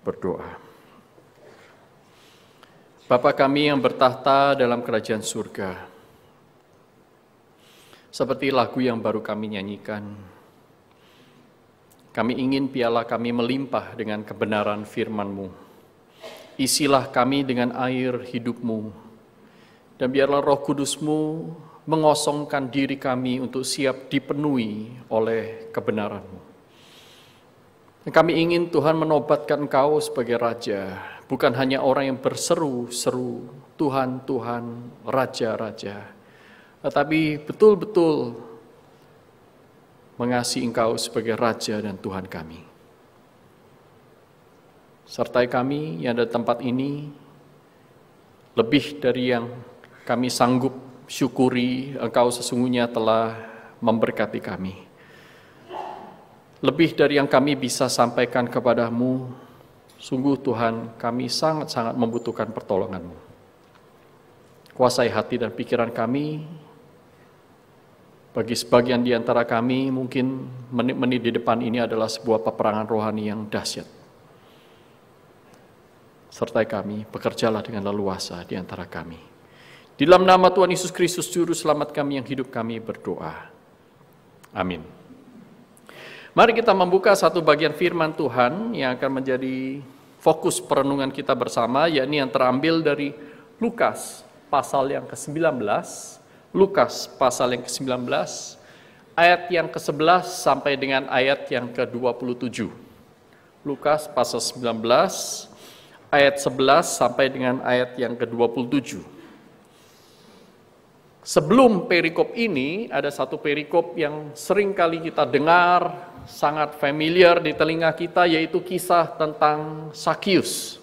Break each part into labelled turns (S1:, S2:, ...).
S1: berdoa. Bapa kami yang bertahta dalam kerajaan surga, seperti lagu yang baru kami nyanyikan, kami ingin piala kami melimpah dengan kebenaran firman-Mu. Isilah kami dengan air hidup-Mu, dan biarlah Roh Kudus-Mu mengosongkan diri kami untuk siap dipenuhi oleh kebenaran-Mu. Dan kami ingin Tuhan menobatkan Engkau sebagai Raja, bukan hanya orang yang berseru-seru, Tuhan, Tuhan, Raja, Raja, tetapi betul-betul mengasihi Engkau sebagai Raja dan Tuhan kami. Sertai kami yang ada di tempat ini, lebih dari yang kami sanggup syukuri, Engkau sesungguhnya telah memberkati kami. Lebih dari yang kami bisa sampaikan kepadamu, sungguh Tuhan, kami sangat-sangat membutuhkan pertolongan-Mu. Kuasai hati dan pikiran kami. Bagi sebagian di antara kami, mungkin menit-menit di depan ini adalah sebuah peperangan rohani yang dahsyat. Sertai kami, bekerjalah dengan leluasa di antara kami. Di dalam nama Tuhan Yesus Kristus, Juru Selamat kami yang hidup, kami berdoa. Amin. Mari kita membuka satu bagian firman Tuhan yang akan menjadi fokus perenungan kita bersama, yakni yang terambil dari Lukas pasal yang ke-19, Lukas pasal yang ke-19, ayat yang ke-11 sampai dengan ayat yang ke-27. Lukas pasal 19, ayat 11 sampai dengan ayat yang ke-27. Sebelum perikop ini, ada satu perikop yang sering kali kita dengar, sangat familiar di telinga kita, yaitu kisah tentang Sakius.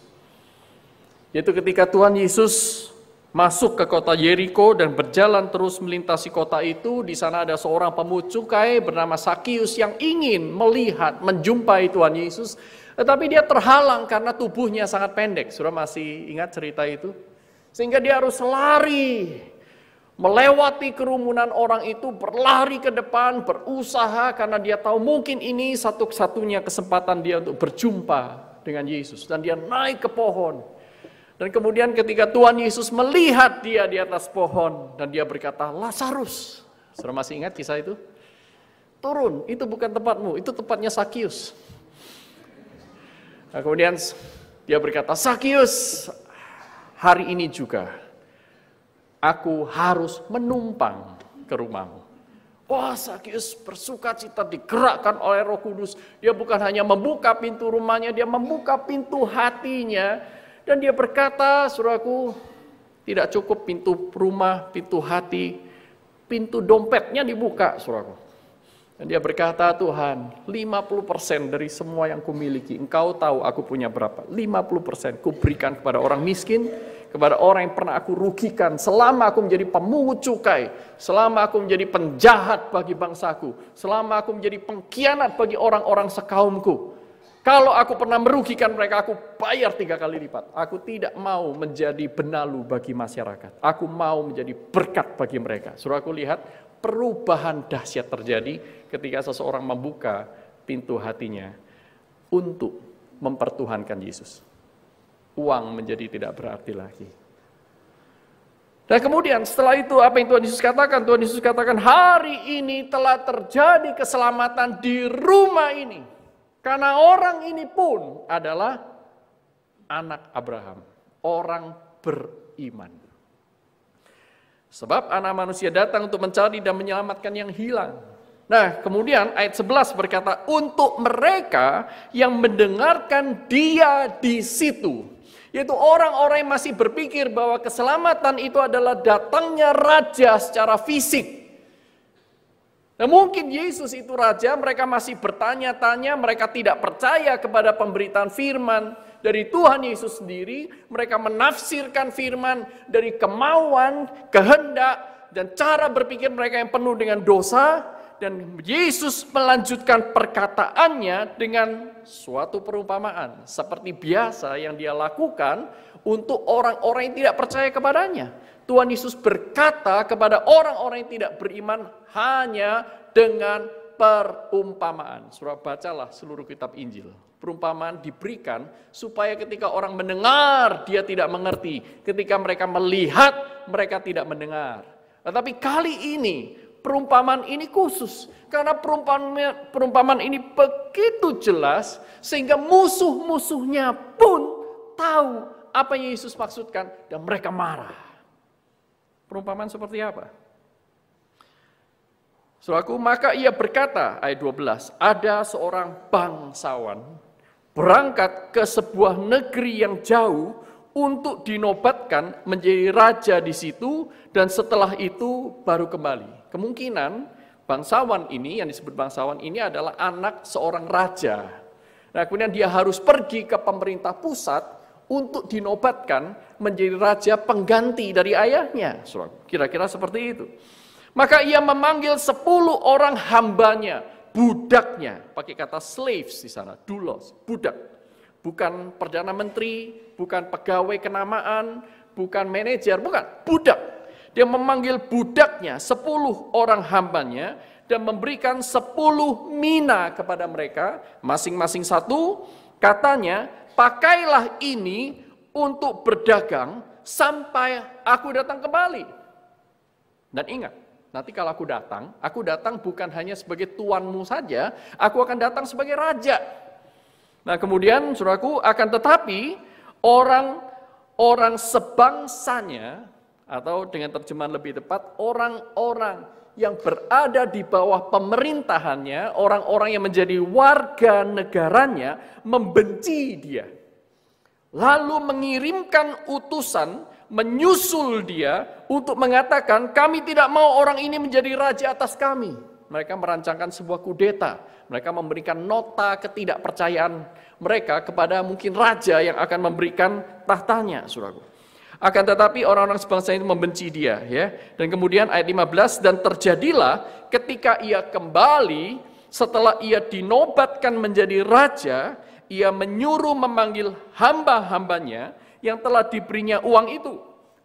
S1: Yaitu ketika Tuhan Yesus masuk ke kota Yeriko dan berjalan terus melintasi kota itu, di sana ada seorang pemungut cukai bernama Sakius yang ingin melihat, menjumpai Tuhan Yesus, tetapi dia terhalang karena tubuhnya sangat pendek. Saudara masih ingat cerita itu? Sehingga dia harus lari, melewati kerumunan orang itu, berlari ke depan, berusaha karena dia tahu mungkin ini satu-satunya kesempatan dia untuk berjumpa dengan Yesus. Dan dia naik ke pohon. Dan kemudian ketika Tuhan Yesus melihat dia di atas pohon, dan dia berkata, Lazarus. Saudara masih ingat kisah itu? Turun, itu bukan tempatmu, itu tempatnya Sakius. Nah, kemudian dia berkata, Sakius, hari ini juga aku harus menumpang ke rumahmu. Wah, Sakius bersukacita, digerakkan oleh Roh Kudus. Dia bukan hanya membuka pintu rumahnya, dia membuka pintu hatinya. Dan dia berkata, saudaraku, tidak cukup pintu rumah, pintu hati, pintu dompetnya dibuka, saudaraku. Dan dia berkata, Tuhan, 50% dari semua yang kumiliki, Engkau tahu aku punya berapa. 50% kuberikan kepada orang miskin, kepada orang yang pernah aku rugikan, selama aku menjadi pemungut cukai, selama aku menjadi penjahat bagi bangsaku, selama aku menjadi pengkhianat bagi orang-orang sekaumku. Kalau aku pernah merugikan mereka, aku bayar 3 kali lipat. Aku tidak mau menjadi benalu bagi masyarakat. Aku mau menjadi berkat bagi mereka. Suruh aku lihat, perubahan dahsyat terjadi ketika seseorang membuka pintu hatinya untuk mempertuhankan Yesus. Uang menjadi tidak berarti lagi. Dan kemudian setelah itu apa yang Tuhan Yesus katakan? Tuhan Yesus katakan, hari ini telah terjadi keselamatan di rumah ini. Karena orang ini pun adalah anak Abraham, orang beriman. Sebab anak manusia datang untuk mencari dan menyelamatkan yang hilang. Nah, kemudian ayat 11 berkata, untuk mereka yang mendengarkan dia di situ. Yaitu orang-orang yang masih berpikir bahwa keselamatan itu adalah datangnya raja secara fisik. Nah, mungkin Yesus itu raja, mereka masih bertanya-tanya, mereka tidak percaya kepada pemberitaan firman dari Tuhan Yesus sendiri. Mereka menafsirkan firman dari kemauan, kehendak, dan cara berpikir mereka yang penuh dengan dosa. Dan Yesus melanjutkan perkataannya dengan suatu perumpamaan. Seperti biasa yang dia lakukan untuk orang-orang yang tidak percaya kepadanya. Tuhan Yesus berkata kepada orang-orang yang tidak beriman hanya dengan perumpamaan. Saudara bacalah seluruh kitab Injil. Perumpamaan diberikan supaya ketika orang mendengar, dia tidak mengerti. Ketika mereka melihat, mereka tidak mendengar. Tetapi kali ini, perumpamaan ini khusus. Karena perumpamaan ini begitu jelas, sehingga musuh-musuhnya pun tahu apa yang Yesus maksudkan, dan mereka marah. Perumpamaan seperti apa? Saudaraku, maka ia berkata, ayat 12, ada seorang bangsawan berangkat ke sebuah negeri yang jauh untuk dinobatkan menjadi raja di situ, dan setelah itu baru kembali. Kemungkinan bangsawan ini, yang disebut bangsawan ini adalah anak seorang raja. Nah, kemudian dia harus pergi ke pemerintah pusat untuk dinobatkan menjadi raja pengganti dari ayahnya. Kira-kira seperti itu. Maka ia memanggil 10 orang hambanya, budaknya, pakai kata slaves di sana, doulos, budak. Bukan perdana menteri, bukan pegawai kenamaan, bukan manajer, bukan, budak. Dia memanggil budaknya, 10 orang hambanya, dan memberikan 10 mina kepada mereka, masing-masing satu. Katanya, pakailah ini untuk berdagang sampai aku datang kembali. Dan ingat, nanti kalau aku datang bukan hanya sebagai tuanmu saja, aku akan datang sebagai raja. Nah, kemudian saudaraku, akan tetapi orang-orang sebangsanya, atau dengan terjemahan lebih tepat, orang-orang yang berada di bawah pemerintahannya, orang-orang yang menjadi warga negaranya, membenci dia. Lalu mengirimkan utusan menyusul dia untuk mengatakan, kami tidak mau orang ini menjadi raja atas kami. Mereka merancangkan sebuah kudeta. Mereka memberikan nota ketidakpercayaan mereka kepada mungkin raja yang akan memberikan tahtanya, saudaraku. Akan tetapi orang-orang sebangsa itu membenci dia, ya. Dan kemudian ayat 15, dan terjadilah ketika ia kembali setelah ia dinobatkan menjadi raja, ia menyuruh memanggil hamba-hambanya yang telah diberinya uang itu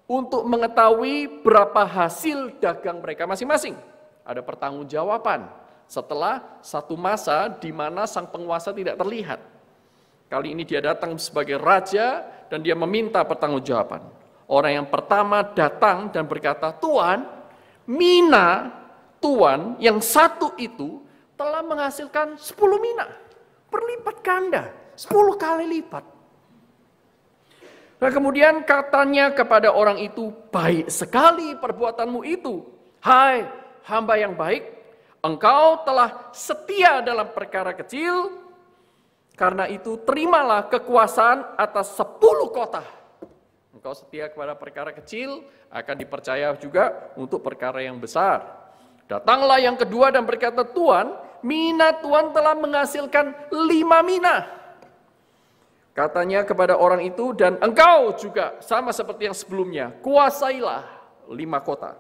S1: untuk mengetahui berapa hasil dagang mereka masing-masing. Ada pertanggungjawaban setelah satu masa di mana sang penguasa tidak terlihat. Kali ini dia datang sebagai raja dan dia meminta pertanggungjawaban. Orang yang pertama datang dan berkata, Tuan, mina Tuan yang satu itu telah menghasilkan 10 mina. Berlipat ganda, 10 kali lipat. Nah, kemudian katanya kepada orang itu, baik sekali perbuatanmu itu. Hai hamba yang baik, engkau telah setia dalam perkara kecil, karena itu terimalah kekuasaan atas 10 kota. Engkau setia kepada perkara kecil, akan dipercaya juga untuk perkara yang besar. Datanglah yang kedua dan berkata, Tuan, mina Tuan telah menghasilkan 5 mina. Katanya kepada orang itu, dan engkau juga sama seperti yang sebelumnya, kuasailah 5 kota.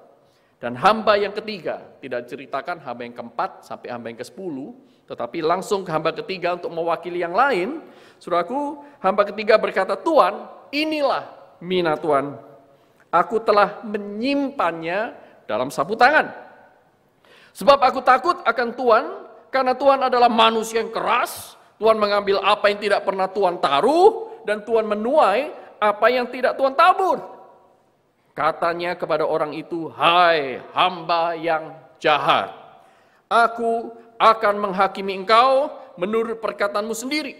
S1: Dan hamba yang ketiga, tidak ceritakan hamba yang keempat sampai hamba yang ke-10, tetapi langsung ke hamba ketiga untuk mewakili yang lain. Saudaraku, hamba ketiga berkata, Tuan, inilah mina Tuan. Aku telah menyimpannya dalam sapu tangan. Sebab aku takut akan Tuan, karena Tuan adalah manusia yang keras. Tuhan mengambil apa yang tidak pernah Tuhan taruh, dan Tuhan menuai apa yang tidak Tuhan tabur. Katanya kepada orang itu, hai hamba yang jahat, aku akan menghakimi engkau menurut perkataanmu sendiri.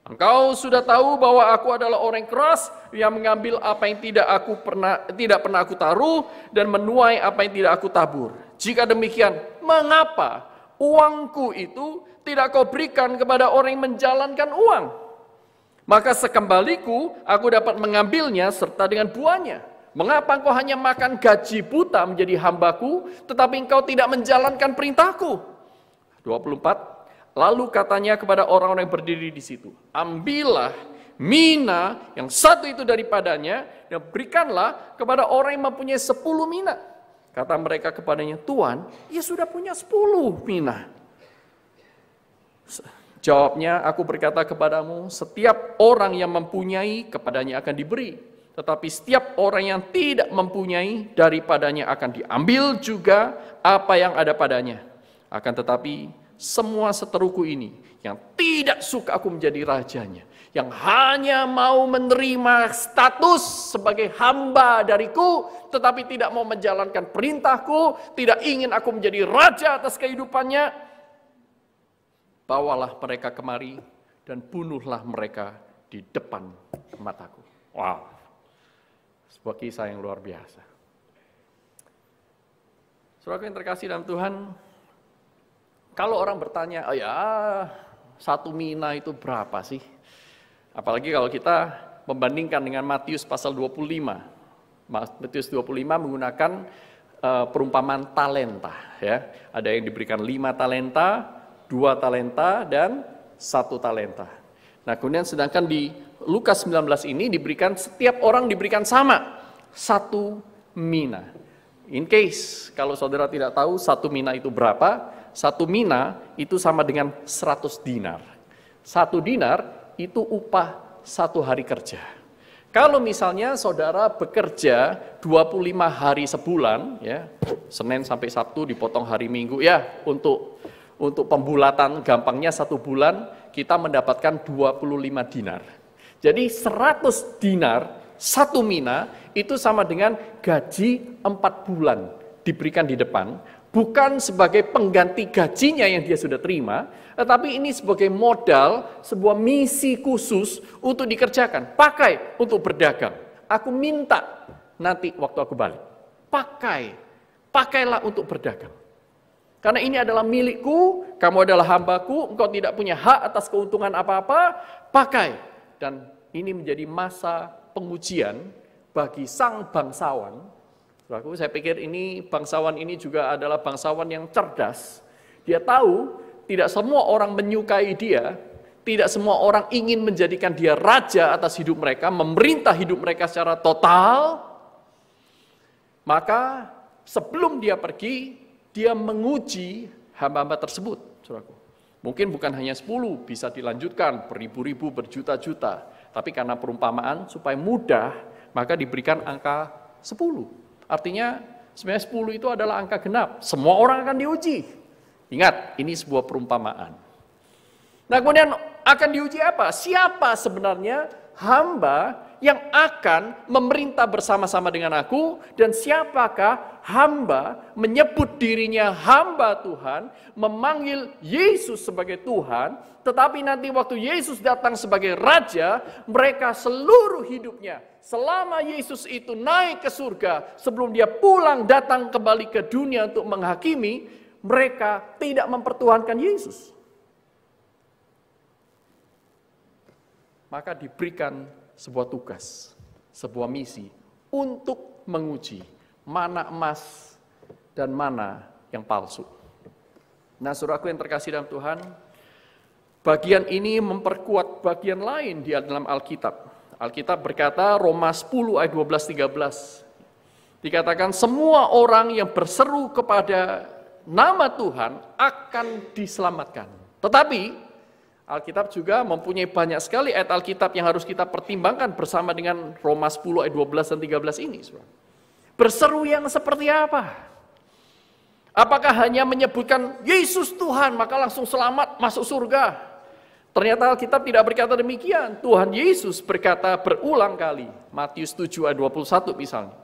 S1: Engkau sudah tahu bahwa aku adalah orang yang keras, yang mengambil apa yang tidak pernah aku taruh, dan menuai apa yang tidak aku tabur. Jika demikian, mengapa uangku itu tidak kau berikan kepada orang yang menjalankan uang? Maka sekembaliku, aku dapat mengambilnya serta dengan buahnya. Mengapa engkau hanya makan gaji buta menjadi hambaku, tetapi engkau tidak menjalankan perintahku? 24. Lalu katanya kepada orang-orang yang berdiri di situ, ambillah mina yang satu itu daripadanya, dan berikanlah kepada orang yang mempunyai 10 mina. Kata mereka kepadanya, Tuan, ia sudah punya 10 mina. Jawabnya, aku berkata kepadamu, setiap orang yang mempunyai, kepadanya akan diberi. Tetapi setiap orang yang tidak mempunyai, daripadanya akan diambil juga apa yang ada padanya. Akan tetapi, semua seteruku ini yang tidak suka aku menjadi rajanya, yang hanya mau menerima status sebagai hamba dariku, tetapi tidak mau menjalankan perintahku, tidak ingin aku menjadi raja atas kehidupannya, bawalah mereka kemari dan bunuhlah mereka di depan mataku. Wow, sebuah kisah yang luar biasa. Saudara yang terkasih dalam Tuhan, kalau orang bertanya, oh ya, satu mina itu berapa sih? Apalagi kalau kita membandingkan dengan Matius pasal 25. Matius 25 menggunakan perumpamaan talenta. Ya. Ada yang diberikan 5 talenta, 2 talenta, dan 1 talenta. Nah, kemudian sedangkan di Lukas 19 ini diberikan, setiap orang diberikan sama, 1 mina. In case, kalau saudara tidak tahu 1 mina itu berapa, 1 mina itu sama dengan 100 dinar. 1 dinar itu upah 1 hari kerja. Kalau misalnya saudara bekerja 25 hari sebulan, ya, Senin sampai Sabtu dipotong hari Minggu, ya, untuk pembulatan gampangnya 1 bulan kita mendapatkan 25 dinar. Jadi 100 dinar, 1 mina itu sama dengan gaji 4 bulan diberikan di depan, bukan sebagai pengganti gajinya yang dia sudah terima, tetapi ini sebagai modal, sebuah misi khusus untuk dikerjakan. Pakai untuk berdagang. Aku minta nanti waktu aku balik. Pakailah untuk berdagang. Karena ini adalah milikku, kamu adalah hambaku, engkau tidak punya hak atas keuntungan apa-apa, pakai. Dan ini menjadi masa pengujian bagi sang bangsawan. Saya pikir ini bangsawan ini juga adalah bangsawan yang cerdas. Dia tahu tidak semua orang menyukai dia, tidak semua orang ingin menjadikan dia raja atas hidup mereka, memerintah hidup mereka secara total. Maka sebelum dia pergi, dia menguji hamba-hamba tersebut. Mungkin bukan hanya 10, bisa dilanjutkan beribu-ribu, berjuta-juta. Tapi karena perumpamaan supaya mudah, maka diberikan angka 10. Artinya sebenarnya 10 itu adalah angka genap. Semua orang akan diuji. Ingat, ini sebuah perumpamaan. Nah, kemudian akan diuji apa? Siapa sebenarnya hamba yang akan memerintah bersama-sama dengan aku, dan siapakah hamba menyebut dirinya hamba Tuhan, memanggil Yesus sebagai Tuhan, tetapi nanti waktu Yesus datang sebagai Raja, mereka seluruh hidupnya, selama Yesus itu naik ke surga, sebelum dia pulang datang kembali ke dunia untuk menghakimi, mereka tidak mempertuhankan Yesus. Maka diberikan sebuah tugas, sebuah misi untuk menguji mana emas dan mana yang palsu. Nah, saudaraku yang terkasih dalam Tuhan, bagian ini memperkuat bagian lain di dalam Alkitab. Alkitab berkata, Roma 10 ayat 12-13, dikatakan semua orang yang berseru kepada nama Tuhan akan diselamatkan. Tetapi Alkitab juga mempunyai banyak sekali ayat Alkitab yang harus kita pertimbangkan bersama dengan Roma 10 ayat 12 dan 13 ini. Berseru yang seperti apa? Apakah hanya menyebutkan Yesus Tuhan maka langsung selamat masuk surga? Ternyata Alkitab tidak berkata demikian. Tuhan Yesus berkata berulang kali, Matius 7 ayat 21 misalnya.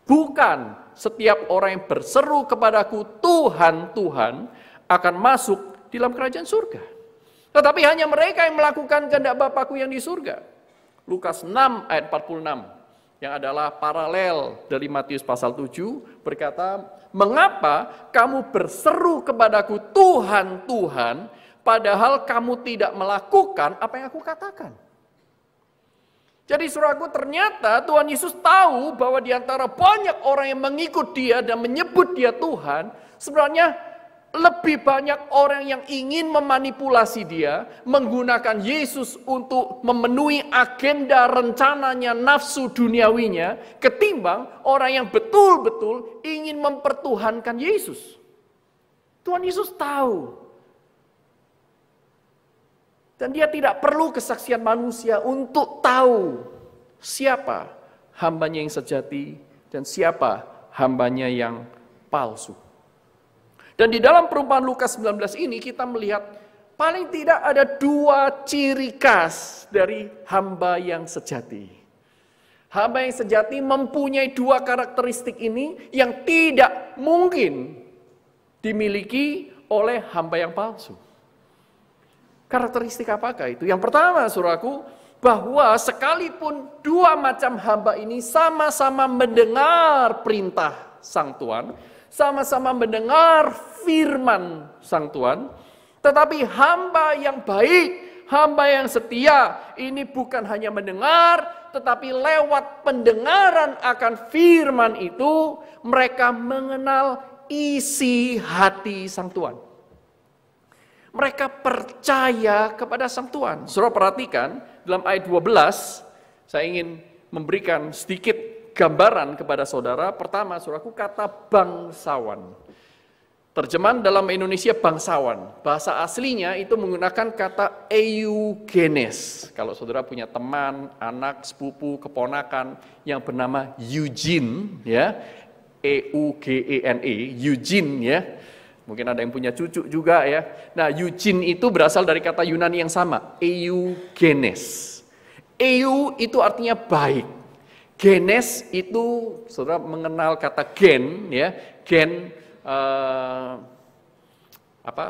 S1: Bukan setiap orang yang berseru kepadaku Tuhan, Tuhan akan masuk di dalam kerajaan surga. Tetapi hanya mereka yang melakukan kehendak Bapakku yang di surga. Lukas 6 ayat 46 yang adalah paralel dari Matius pasal 7 berkata, mengapa kamu berseru kepadaku Tuhan, Tuhan, padahal kamu tidak melakukan apa yang aku katakan. Jadi saudaraku, ternyata Tuhan Yesus tahu bahwa di antara banyak orang yang mengikut dia dan menyebut dia Tuhan, sebenarnya lebih banyak orang yang ingin memanipulasi dia, menggunakan Yesus untuk memenuhi agenda rencananya, nafsu duniawinya, ketimbang orang yang betul-betul ingin mempertuhankan Yesus. Tuhan Yesus tahu. Dan dia tidak perlu kesaksian manusia untuk tahu siapa hambanya yang sejati dan siapa hambanya yang palsu. Dan di dalam perumpamaan Lukas 19 ini kita melihat paling tidak ada 2 ciri khas dari hamba yang sejati. Hamba yang sejati mempunyai 2 karakteristik ini yang tidak mungkin dimiliki oleh hamba yang palsu. Karakteristik apakah itu? Yang pertama, saudaraku, bahwa sekalipun 2 macam hamba ini sama-sama mendengar perintah Sang Tuhan, sama-sama mendengar firman Sang Tuhan, tetapi hamba yang baik, hamba yang setia, ini bukan hanya mendengar, tetapi lewat pendengaran akan firman itu, mereka mengenal isi hati Sang Tuhan. Mereka percaya kepada Sang Tuhan. Saudara perhatikan, dalam ayat 12, saya ingin memberikan sedikit gambaran kepada saudara. Pertama, saudaraku, kata bangsawan. Terjemahan dalam Indonesia bangsawan. Bahasa aslinya itu menggunakan kata eugenes. Kalau saudara punya teman, anak, sepupu, keponakan yang bernama Eugene, ya, Eugene, Eugene, ya. Mungkin ada yang punya cucu juga, ya. Nah, Eugene itu berasal dari kata Yunani yang sama, eugenes. Eu itu artinya baik. Genes itu, saudara mengenal kata gen, ya, gen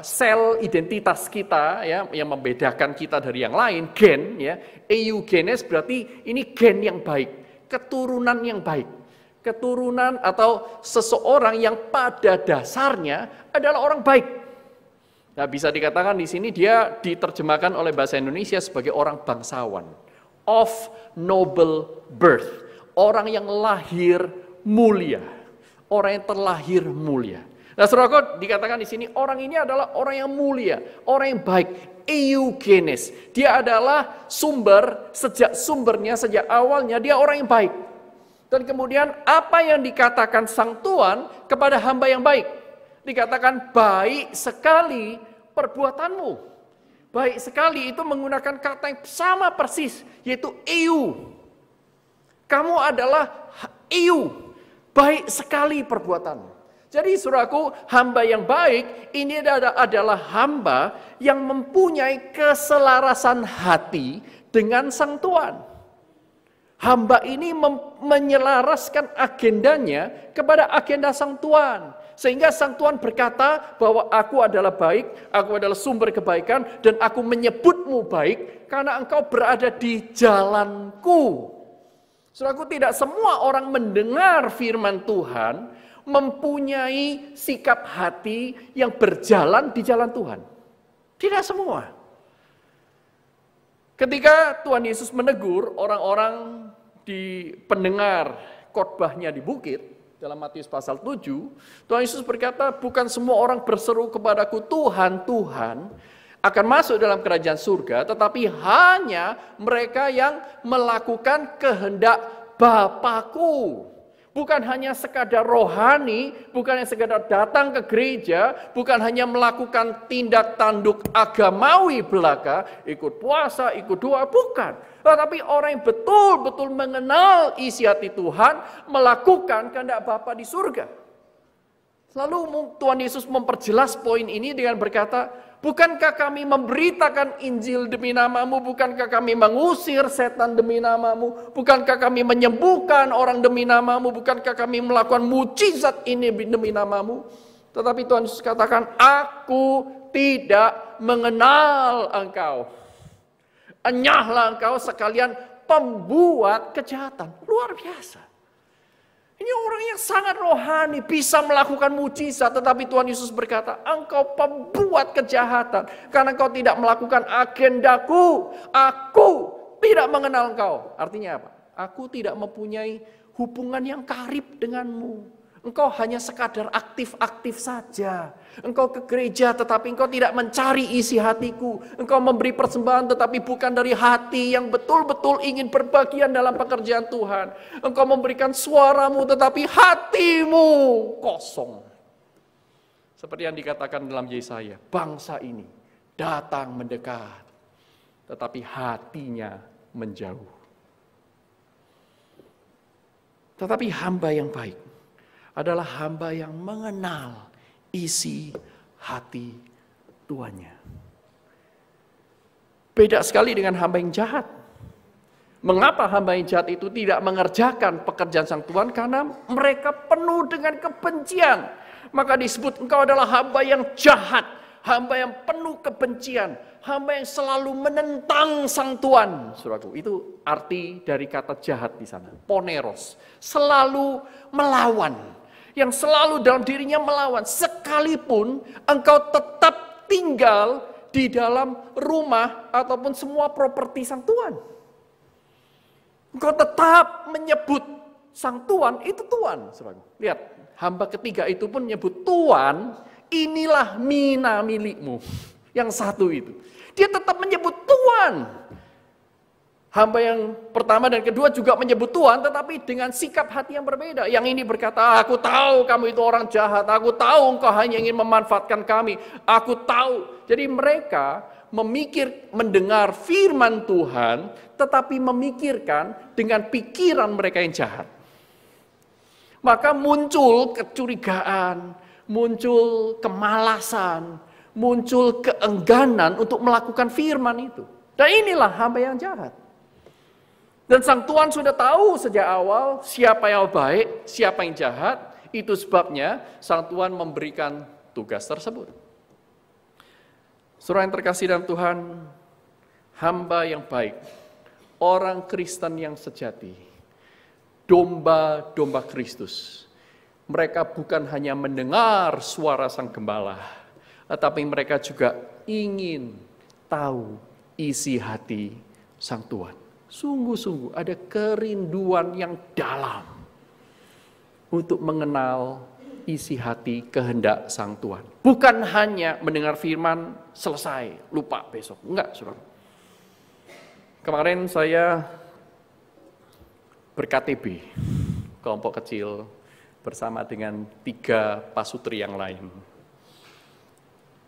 S1: sel identitas kita, ya, yang membedakan kita dari yang lain, gen, ya. Eugenes berarti ini gen yang baik, keturunan yang baik, keturunan atau seseorang yang pada dasarnya adalah orang baik. Nah, bisa dikatakan di sini dia diterjemahkan oleh bahasa Indonesia sebagai orang bangsawan, of noble birth. Orang yang lahir mulia, orang yang terlahir mulia. Nah, saudara, dikatakan di sini orang ini adalah orang yang mulia, orang yang baik, eugenes. Dia adalah sejak awalnya dia orang yang baik. Dan kemudian apa yang dikatakan Sang Tuhan kepada hamba yang baik? Dikatakan baik sekali perbuatanmu. Baik sekali itu menggunakan kata yang sama persis, yaitu eu. Kamu adalah eu, baik sekali perbuatanmu. Jadi saudaraku, hamba yang baik ini adalah hamba yang mempunyai keselarasan hati dengan Sang Tuhan. Hamba ini menyelaraskan agendanya kepada agenda Sang Tuhan. Sehingga Sang Tuhan berkata bahwa aku adalah baik, aku adalah sumber kebaikan, dan aku menyebutmu baik karena engkau berada di jalanku. Saudaraku, tidak semua orang mendengar firman Tuhan mempunyai sikap hati yang berjalan di jalan Tuhan. Tidak semua. Ketika Tuhan Yesus menegur orang-orang di pendengar khotbahnya di bukit, dalam Matius pasal 7, Tuhan Yesus berkata, bukan semua orang berseru kepadaku, Tuhan, Tuhan, akan masuk dalam kerajaan surga, tetapi hanya mereka yang melakukan kehendak Bapakku. Bukan hanya sekadar rohani, bukan hanya sekadar datang ke gereja, bukan hanya melakukan tindak tanduk agamawi belaka, ikut puasa, ikut doa, bukan. Tetapi orang yang betul-betul mengenal isi hati Tuhan, melakukan kehendak Bapa di surga. Lalu Tuhan Yesus memperjelas poin ini dengan berkata, bukankah kami memberitakan Injil demi namamu? Bukankah kami mengusir setan demi namamu? Bukankah kami menyembuhkan orang demi namamu? Bukankah kami melakukan mujizat ini demi namamu? Tetapi Tuhan Yesus katakan, aku tidak mengenal engkau. Enyahlah engkau sekalian pembuat kejahatan. Luar biasa. Ini orang yang sangat rohani, bisa melakukan mujizat, tetapi Tuhan Yesus berkata, engkau pembuat kejahatan, karena engkau tidak melakukan agendaku, aku tidak mengenal engkau. Artinya apa? Aku tidak mempunyai hubungan yang karib denganmu. Engkau hanya sekadar aktif-aktif saja. Engkau ke gereja tetapi engkau tidak mencari isi hatiku. Engkau memberi persembahan tetapi bukan dari hati yang betul-betul ingin berbagian dalam pekerjaan Tuhan. Engkau memberikan suaramu tetapi hatimu kosong. Seperti yang dikatakan dalam Yesaya, bangsa ini datang mendekat tetapi hatinya menjauh. Tetapi hamba yang baik adalah hamba yang mengenal isi hati tuannya. Beda sekali dengan hamba yang jahat. Mengapa hamba yang jahat itu tidak mengerjakan pekerjaan sang tuan? Karena mereka penuh dengan kebencian. Maka disebut engkau adalah hamba yang jahat, hamba yang penuh kebencian, hamba yang selalu menentang sang tuan. Saudaraku, itu arti dari kata jahat di sana. Poneros, selalu melawan. Yang selalu dalam dirinya melawan. Sekalipun engkau tetap tinggal di dalam rumah ataupun semua properti sang tuan. Engkau tetap menyebut sang tuan itu tuan. Lihat, hamba ketiga itu pun menyebut tuan, inilah mina milikmu. Yang satu itu. Dia tetap menyebut tuan. Hamba yang pertama dan kedua juga menyebut tuan, tetapi dengan sikap hati yang berbeda. Yang ini berkata, aku tahu kamu itu orang jahat. Aku tahu engkau hanya ingin memanfaatkan kami. Aku tahu. Jadi mereka mendengar firman Tuhan, tetapi memikirkan dengan pikiran mereka yang jahat. Maka muncul kecurigaan, muncul kemalasan, muncul keengganan untuk melakukan firman itu. Dan inilah hamba yang jahat. Dan sang tuan sudah tahu sejak awal siapa yang baik, siapa yang jahat. Itu sebabnya sang tuan memberikan tugas tersebut. Saudara yang terkasih dalam Tuhan, hamba yang baik, orang Kristen yang sejati, domba-domba Kristus. Mereka bukan hanya mendengar suara sang gembala, tetapi mereka juga ingin tahu isi hati sang Tuhan. Sungguh-sungguh ada kerinduan yang dalam untuk mengenal isi hati kehendak sang Tuhan. Bukan hanya mendengar firman, selesai, lupa besok. Enggak, saudara. Kemarin saya ber-KTB, kelompok kecil, bersama dengan 3 pasutri yang lain.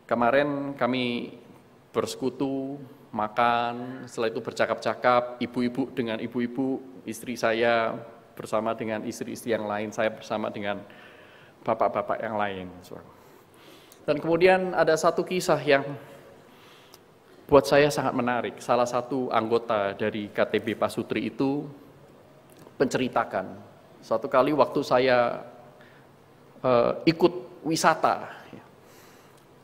S1: Kemarin kami bersekutu, makan, setelah itu bercakap-cakap, ibu-ibu dengan ibu-ibu, istri saya bersama dengan istri-istri yang lain, saya bersama dengan bapak-bapak yang lain. Dan kemudian ada satu kisah yang buat saya sangat menarik. Salah satu anggota dari KTB Pasutri itu menceritakan, suatu kali waktu saya ikut wisata,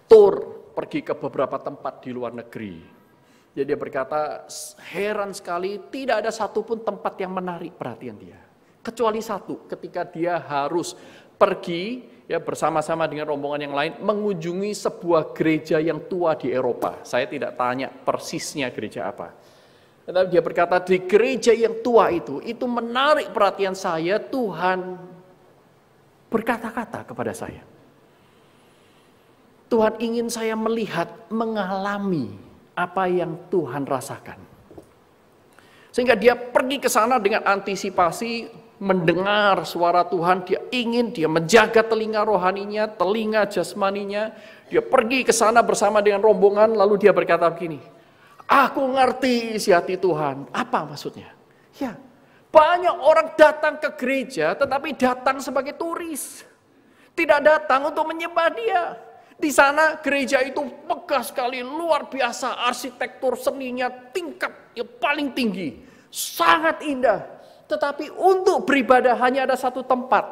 S1: tour, pergi ke beberapa tempat di luar negeri. Jadi dia berkata, heran sekali tidak ada satupun tempat yang menarik perhatian dia. Kecuali satu, ketika dia harus pergi bersama-sama dengan rombongan yang lain mengunjungi sebuah gereja yang tua di Eropa. Saya tidak tanya persisnya gereja apa. Tetapi dia berkata di gereja yang tua itu menarik perhatian saya. Tuhan berkata-kata kepada saya. Tuhan ingin saya melihat, mengalami apa yang Tuhan rasakan. Sehingga dia pergi ke sana dengan antisipasi, mendengar suara Tuhan, dia menjaga telinga rohaninya, telinga jasmaninya. Dia pergi ke sana bersama dengan rombongan, lalu dia berkata begini, aku ngerti isi hati Tuhan. Apa maksudnya? Ya, banyak orang datang ke gereja, tetapi datang sebagai turis. Tidak datang untuk menyembah dia. Di sana gereja itu megah sekali, luar biasa, arsitektur seninya tingkat yang paling tinggi, sangat indah. Tetapi untuk beribadah hanya ada satu tempat.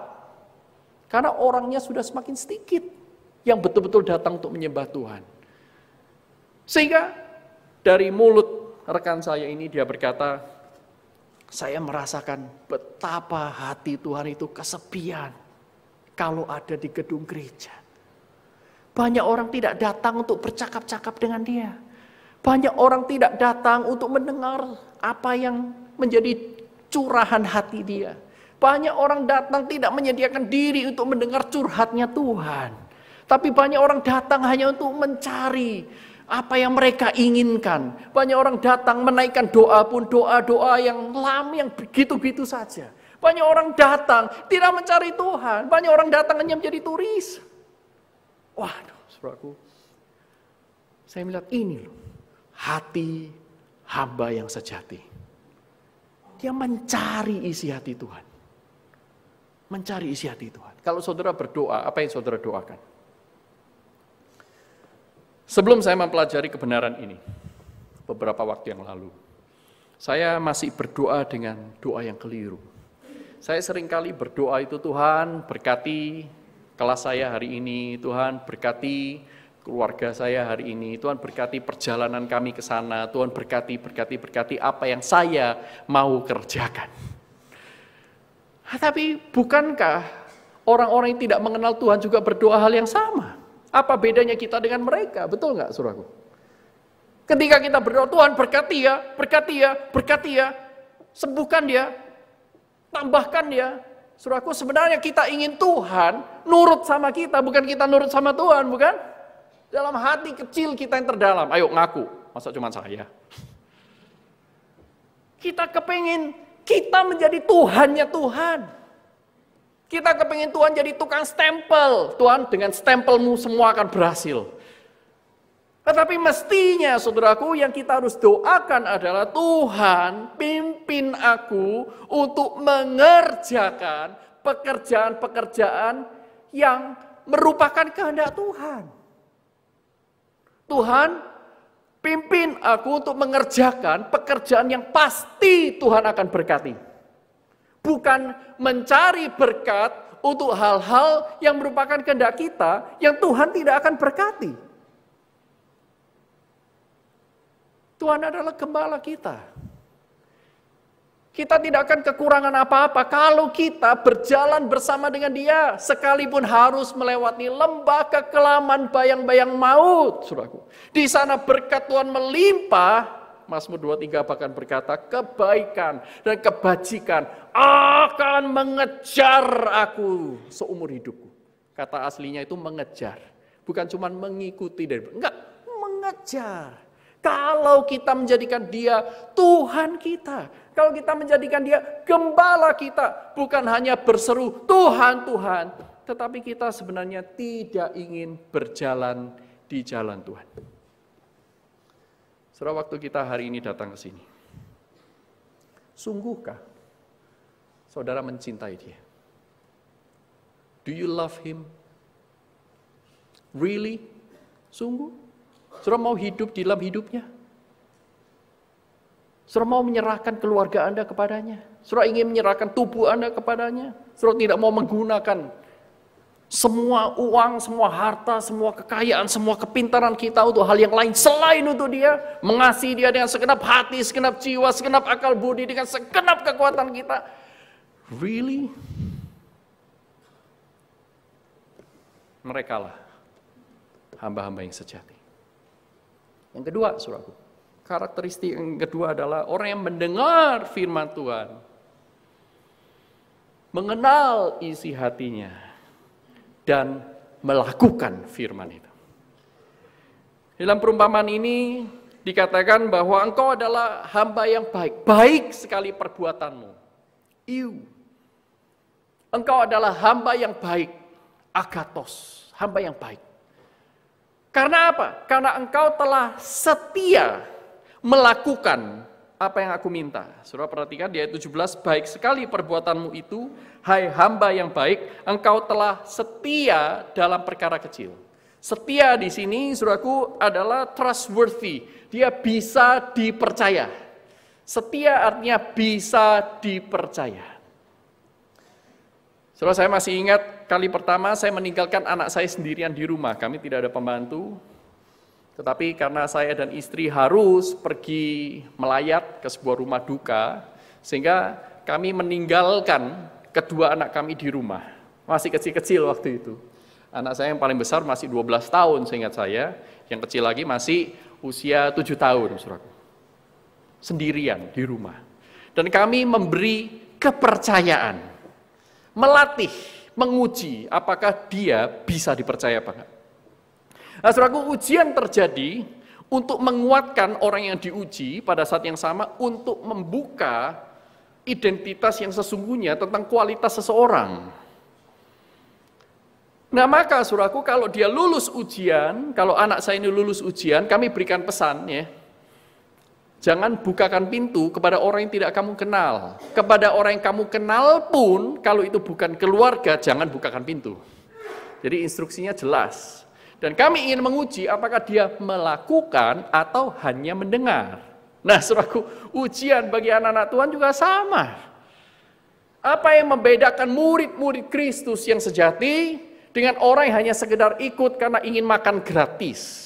S1: Karena orangnya sudah semakin sedikit yang betul-betul datang untuk menyembah Tuhan. Sehingga dari mulut rekan saya ini dia berkata, saya merasakan betapa hati Tuhan itu kesepian kalau ada di gedung gereja. Banyak orang tidak datang untuk bercakap-cakap dengan dia. Banyak orang tidak datang untuk mendengar apa yang menjadi curahan hati dia. Banyak orang datang tidak menyediakan diri untuk mendengar curhatnya Tuhan. Tapi banyak orang datang hanya untuk mencari apa yang mereka inginkan. Banyak orang datang menaikkan doa pun doa-doa yang lama, yang begitu-begitu saja. Banyak orang datang tidak mencari Tuhan. Banyak orang datang hanya menjadi turis. Waduh, saudaraku. Saya melihat ini loh, hati hamba yang sejati. Dia mencari isi hati Tuhan. Mencari isi hati Tuhan. Kalau saudara berdoa, apa yang saudara doakan? Sebelum saya mempelajari kebenaran ini, beberapa waktu yang lalu, saya masih berdoa dengan doa yang keliru. Saya seringkali berdoa itu, Tuhan berkati kelas saya hari ini, Tuhan berkati keluarga saya hari ini, Tuhan berkati perjalanan kami ke sana, Tuhan berkati apa yang saya mau kerjakan. Tapi bukankah orang-orang yang tidak mengenal Tuhan juga berdoa hal yang sama? Apa bedanya kita dengan mereka? Betul nggak, saudaraku? Ketika kita berdoa, Tuhan berkati ya, sembuhkan dia, tambahkan dia. Saudaraku, sebenarnya kita ingin Tuhan nurut sama kita, bukan kita nurut sama Tuhan, bukan? Dalam hati kecil kita yang terdalam, ayo ngaku, masa cuma saya? Kita kepingin kita menjadi Tuhannya Tuhan. Kita kepingin Tuhan jadi tukang stempel. Tuhan, dengan stempelmu semua akan berhasil. Tetapi mestinya, saudaraku, yang kita harus doakan adalah Tuhan pimpin aku untuk mengerjakan pekerjaan-pekerjaan yang merupakan kehendak Tuhan. Tuhan, pimpin aku untuk mengerjakan pekerjaan yang pasti Tuhan akan berkati. Bukan mencari berkat untuk hal-hal yang merupakan kehendak kita, yang Tuhan tidak akan berkati. Tuhan adalah gembala kita. Kita tidak akan kekurangan apa-apa kalau kita berjalan bersama dengan Dia, sekalipun harus melewati lembah kekelaman bayang-bayang maut, saudaraku. Di sana berkat Tuhan melimpah. Mazmur 23 bahkan berkata, kebaikan dan kebajikan akan mengejar aku seumur hidupku. Kata aslinya itu mengejar, bukan cuma mengikuti dari, enggak, mengejar. Kalau kita menjadikan Dia Tuhan kita, kalau kita menjadikan Dia gembala kita, bukan hanya berseru Tuhan, Tuhan, tetapi kita sebenarnya tidak ingin berjalan di jalan Tuhan. Saudara, waktu kita hari ini datang ke sini, sungguhkah saudara mencintai Dia? Do you love Him? Really? Sungguh? Saudara mau hidup di dalam hidupnya? Saudara mau menyerahkan keluarga Anda kepadanya? Saudara ingin menyerahkan tubuh Anda kepadanya? Saudara tidak mau menggunakan semua uang, semua harta, semua kekayaan, semua kepintaran kita untuk hal yang lain selain untuk Dia? Mengasihi Dia dengan segenap hati, segenap jiwa, segenap akal budi, dengan segenap kekuatan kita? Really? Merekalah hamba-hamba yang sejati. Yang kedua, saudaraku, karakteristik yang kedua adalah orang yang mendengar firman Tuhan, mengenal isi hatinya, dan melakukan firman itu. Dalam perumpamaan ini dikatakan bahwa engkau adalah hamba yang baik, baik sekali perbuatanmu. Engkau adalah hamba yang baik, agathos, hamba yang baik. Karena apa? Karena engkau telah setia melakukan apa yang aku minta. Saudara perhatikan di ayat 17, baik sekali perbuatanmu itu, hai hamba yang baik, engkau telah setia dalam perkara kecil. Setia di sini, saudaraku, adalah trustworthy. Dia bisa dipercaya. Setia artinya bisa dipercaya. Saudara, saya masih ingat kali pertama saya meninggalkan anak saya sendirian di rumah. Kami tidak ada pembantu. Tetapi karena saya dan istri harus pergi melayat ke sebuah rumah duka, sehingga kami meninggalkan kedua anak kami di rumah. Masih kecil-kecil waktu itu. Anak saya yang paling besar masih 12 tahun seingat saya. Yang kecil lagi masih usia 7 tahun. Saudaraku. Sendirian di rumah. Dan kami memberi kepercayaan. Melatih, menguji apakah dia bisa dipercaya apa enggak. Nah, saudaraku, ujian terjadi untuk menguatkan orang yang diuji pada saat yang sama untuk membuka identitas yang sesungguhnya tentang kualitas seseorang. Nah, maka saudaraku, kalau dia lulus ujian, kalau anak saya ini lulus ujian, kami berikan pesan ya. Jangan bukakan pintu kepada orang yang tidak kamu kenal. Kepada orang yang kamu kenal pun, kalau itu bukan keluarga, jangan bukakan pintu. Jadi instruksinya jelas. Dan kami ingin menguji apakah dia melakukan atau hanya mendengar. Nah, saudaraku, ujian bagi anak-anak Tuhan juga sama. Apa yang membedakan murid-murid Kristus yang sejati dengan orang yang hanya sekedar ikut karena ingin makan gratis?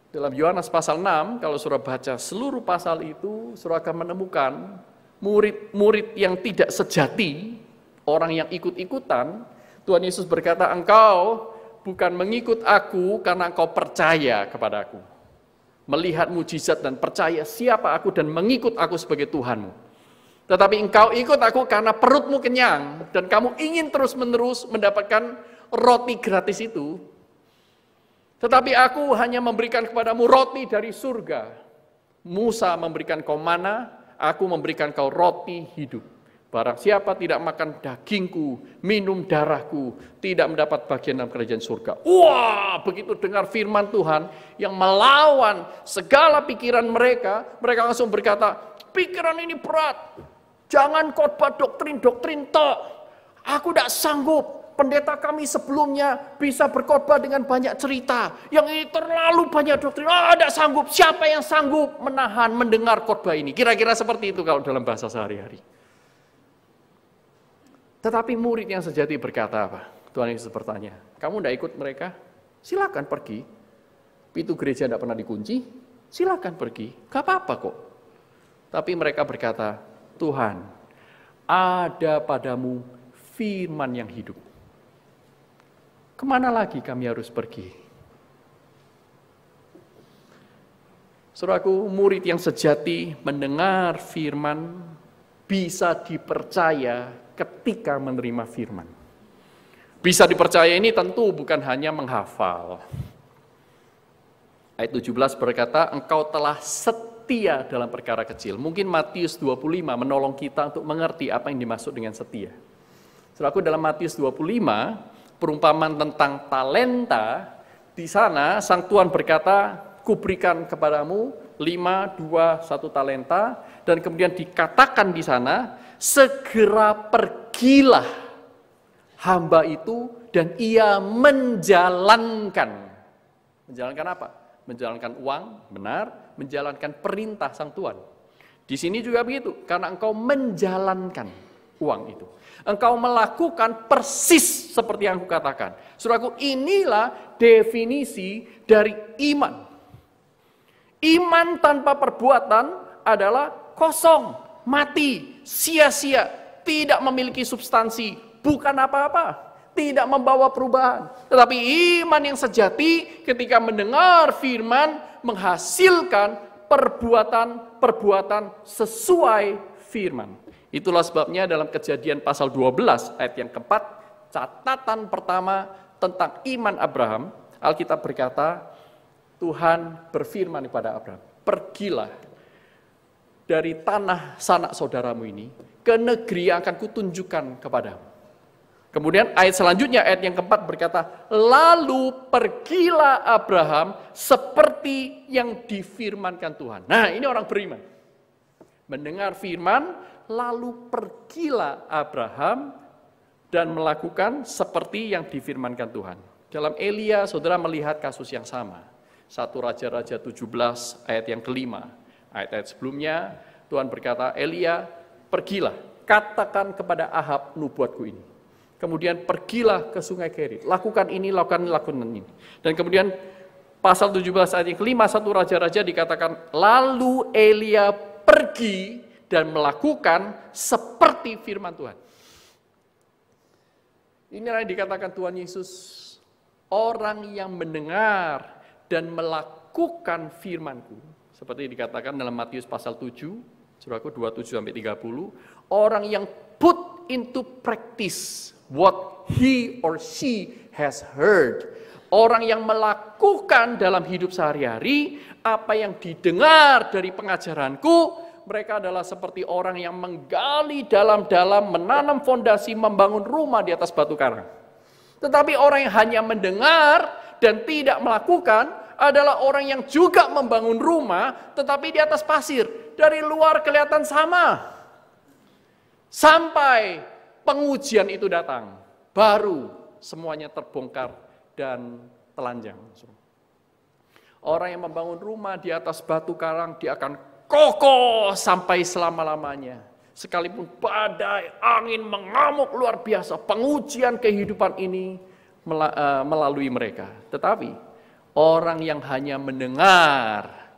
S1: Dalam Yohanes pasal 6, kalau saudara baca seluruh pasal itu, saudara akan menemukan murid-murid yang tidak sejati, orang yang ikut-ikutan. Tuhan Yesus berkata, engkau bukan mengikut aku karena engkau percaya kepada aku. Melihat mujizat dan percaya siapa aku dan mengikut aku sebagai Tuhanmu. Tetapi engkau ikut aku karena perutmu kenyang dan kamu ingin terus-menerus mendapatkan roti gratis itu. Tetapi aku hanya memberikan kepadamu roti dari surga. Musa memberikan kau mana, aku memberikan kau roti hidup. Barang siapa tidak makan dagingku, minum darahku, tidak mendapat bagian dalam kerajaan surga. Wah, begitu dengar firman Tuhan yang melawan segala pikiran mereka, mereka langsung berkata, pikiran ini berat, jangan khotbah doktrin-doktrin tok. Aku tidak sanggup, pendeta kami sebelumnya bisa berkhotbah dengan banyak cerita, yang ini terlalu banyak doktrin, tidak sanggup. Siapa yang sanggup menahan, mendengar khotbah ini? Kira-kira seperti itu kalau dalam bahasa sehari-hari. Tetapi murid yang sejati berkata apa? Tuhan Yesus bertanya, kamu tidak ikut mereka? Silakan pergi. Pintu gereja tidak pernah dikunci, silakan pergi. Gak apa-apa kok. Tapi mereka berkata, Tuhan, ada padamu firman yang hidup. Kemana lagi kami harus pergi? Saudaraku, murid yang sejati mendengar firman bisa dipercaya ketika menerima firman. Bisa dipercaya ini tentu bukan hanya menghafal. Ayat 17 berkata, engkau telah setia dalam perkara kecil. Mungkin Matius 25 menolong kita untuk mengerti apa yang dimaksud dengan setia. Saudaraku, dalam Matius 25, perumpamaan tentang talenta, di sana sang Tuhan berkata, kuberikan kepadamu 5, 2, 1 talenta, dan kemudian dikatakan di sana, segera pergilah hamba itu dan ia menjalankan. Menjalankan apa? Menjalankan uang, benar, menjalankan perintah sang Tuhan. Di sini juga begitu, karena engkau menjalankan uang itu. Engkau melakukan persis seperti yang aku katakan. Saudaraku, inilah definisi dari iman. Iman tanpa perbuatan adalah kosong, mati, sia-sia, tidak memiliki substansi, bukan apa-apa, tidak membawa perubahan. Tetapi iman yang sejati ketika mendengar firman menghasilkan perbuatan-perbuatan sesuai firman. Itulah sebabnya dalam Kejadian pasal 12 ayat yang keempat, catatan pertama tentang iman Abraham, Alkitab berkata, Tuhan berfirman kepada Abraham, pergilah dari tanah sanak saudaramu ini ke negeri yang akan kutunjukkan kepadamu. Kemudian ayat selanjutnya, ayat yang keempat berkata, lalu pergilah Abraham seperti yang difirmankan Tuhan. Nah, ini orang beriman. Mendengar firman, lalu pergilah Abraham dan melakukan seperti yang difirmankan Tuhan. Dalam Elia, saudara melihat kasus yang sama. 1 Raja-Raja 17 ayat yang kelima. Ayat-ayat sebelumnya, Tuhan berkata, Elia, pergilah, katakan kepada Ahab nubuatku ini. Kemudian pergilah ke sungai Kerit, lakukan ini, lakukan ini. Dan kemudian pasal 17 ayat yang kelima, 1 Raja-Raja dikatakan, lalu Elia pergi dan melakukan seperti firman Tuhan. Inilah yang dikatakan Tuhan Yesus, orang yang mendengar dan melakukan firman-Ku. Seperti dikatakan dalam Matius pasal 7, saudaraku 27-30, orang yang put into practice what he or she has heard. Orang yang melakukan dalam hidup sehari-hari apa yang didengar dari pengajaranku, mereka adalah seperti orang yang menggali dalam-dalam, menanam fondasi, membangun rumah di atas batu karang. Tetapi orang yang hanya mendengar dan tidak melakukan adalah orang yang juga membangun rumah, tetapi di atas pasir. Dari luar kelihatan sama. Sampai pengujian itu datang, baru semuanya terbongkar dan telanjang. Orang yang membangun rumah di atas batu karang, dia akan kokoh sampai selama-lamanya. Sekalipun badai, angin mengamuk luar biasa, pengujian kehidupan ini melalui mereka. Tetapi orang yang hanya mendengar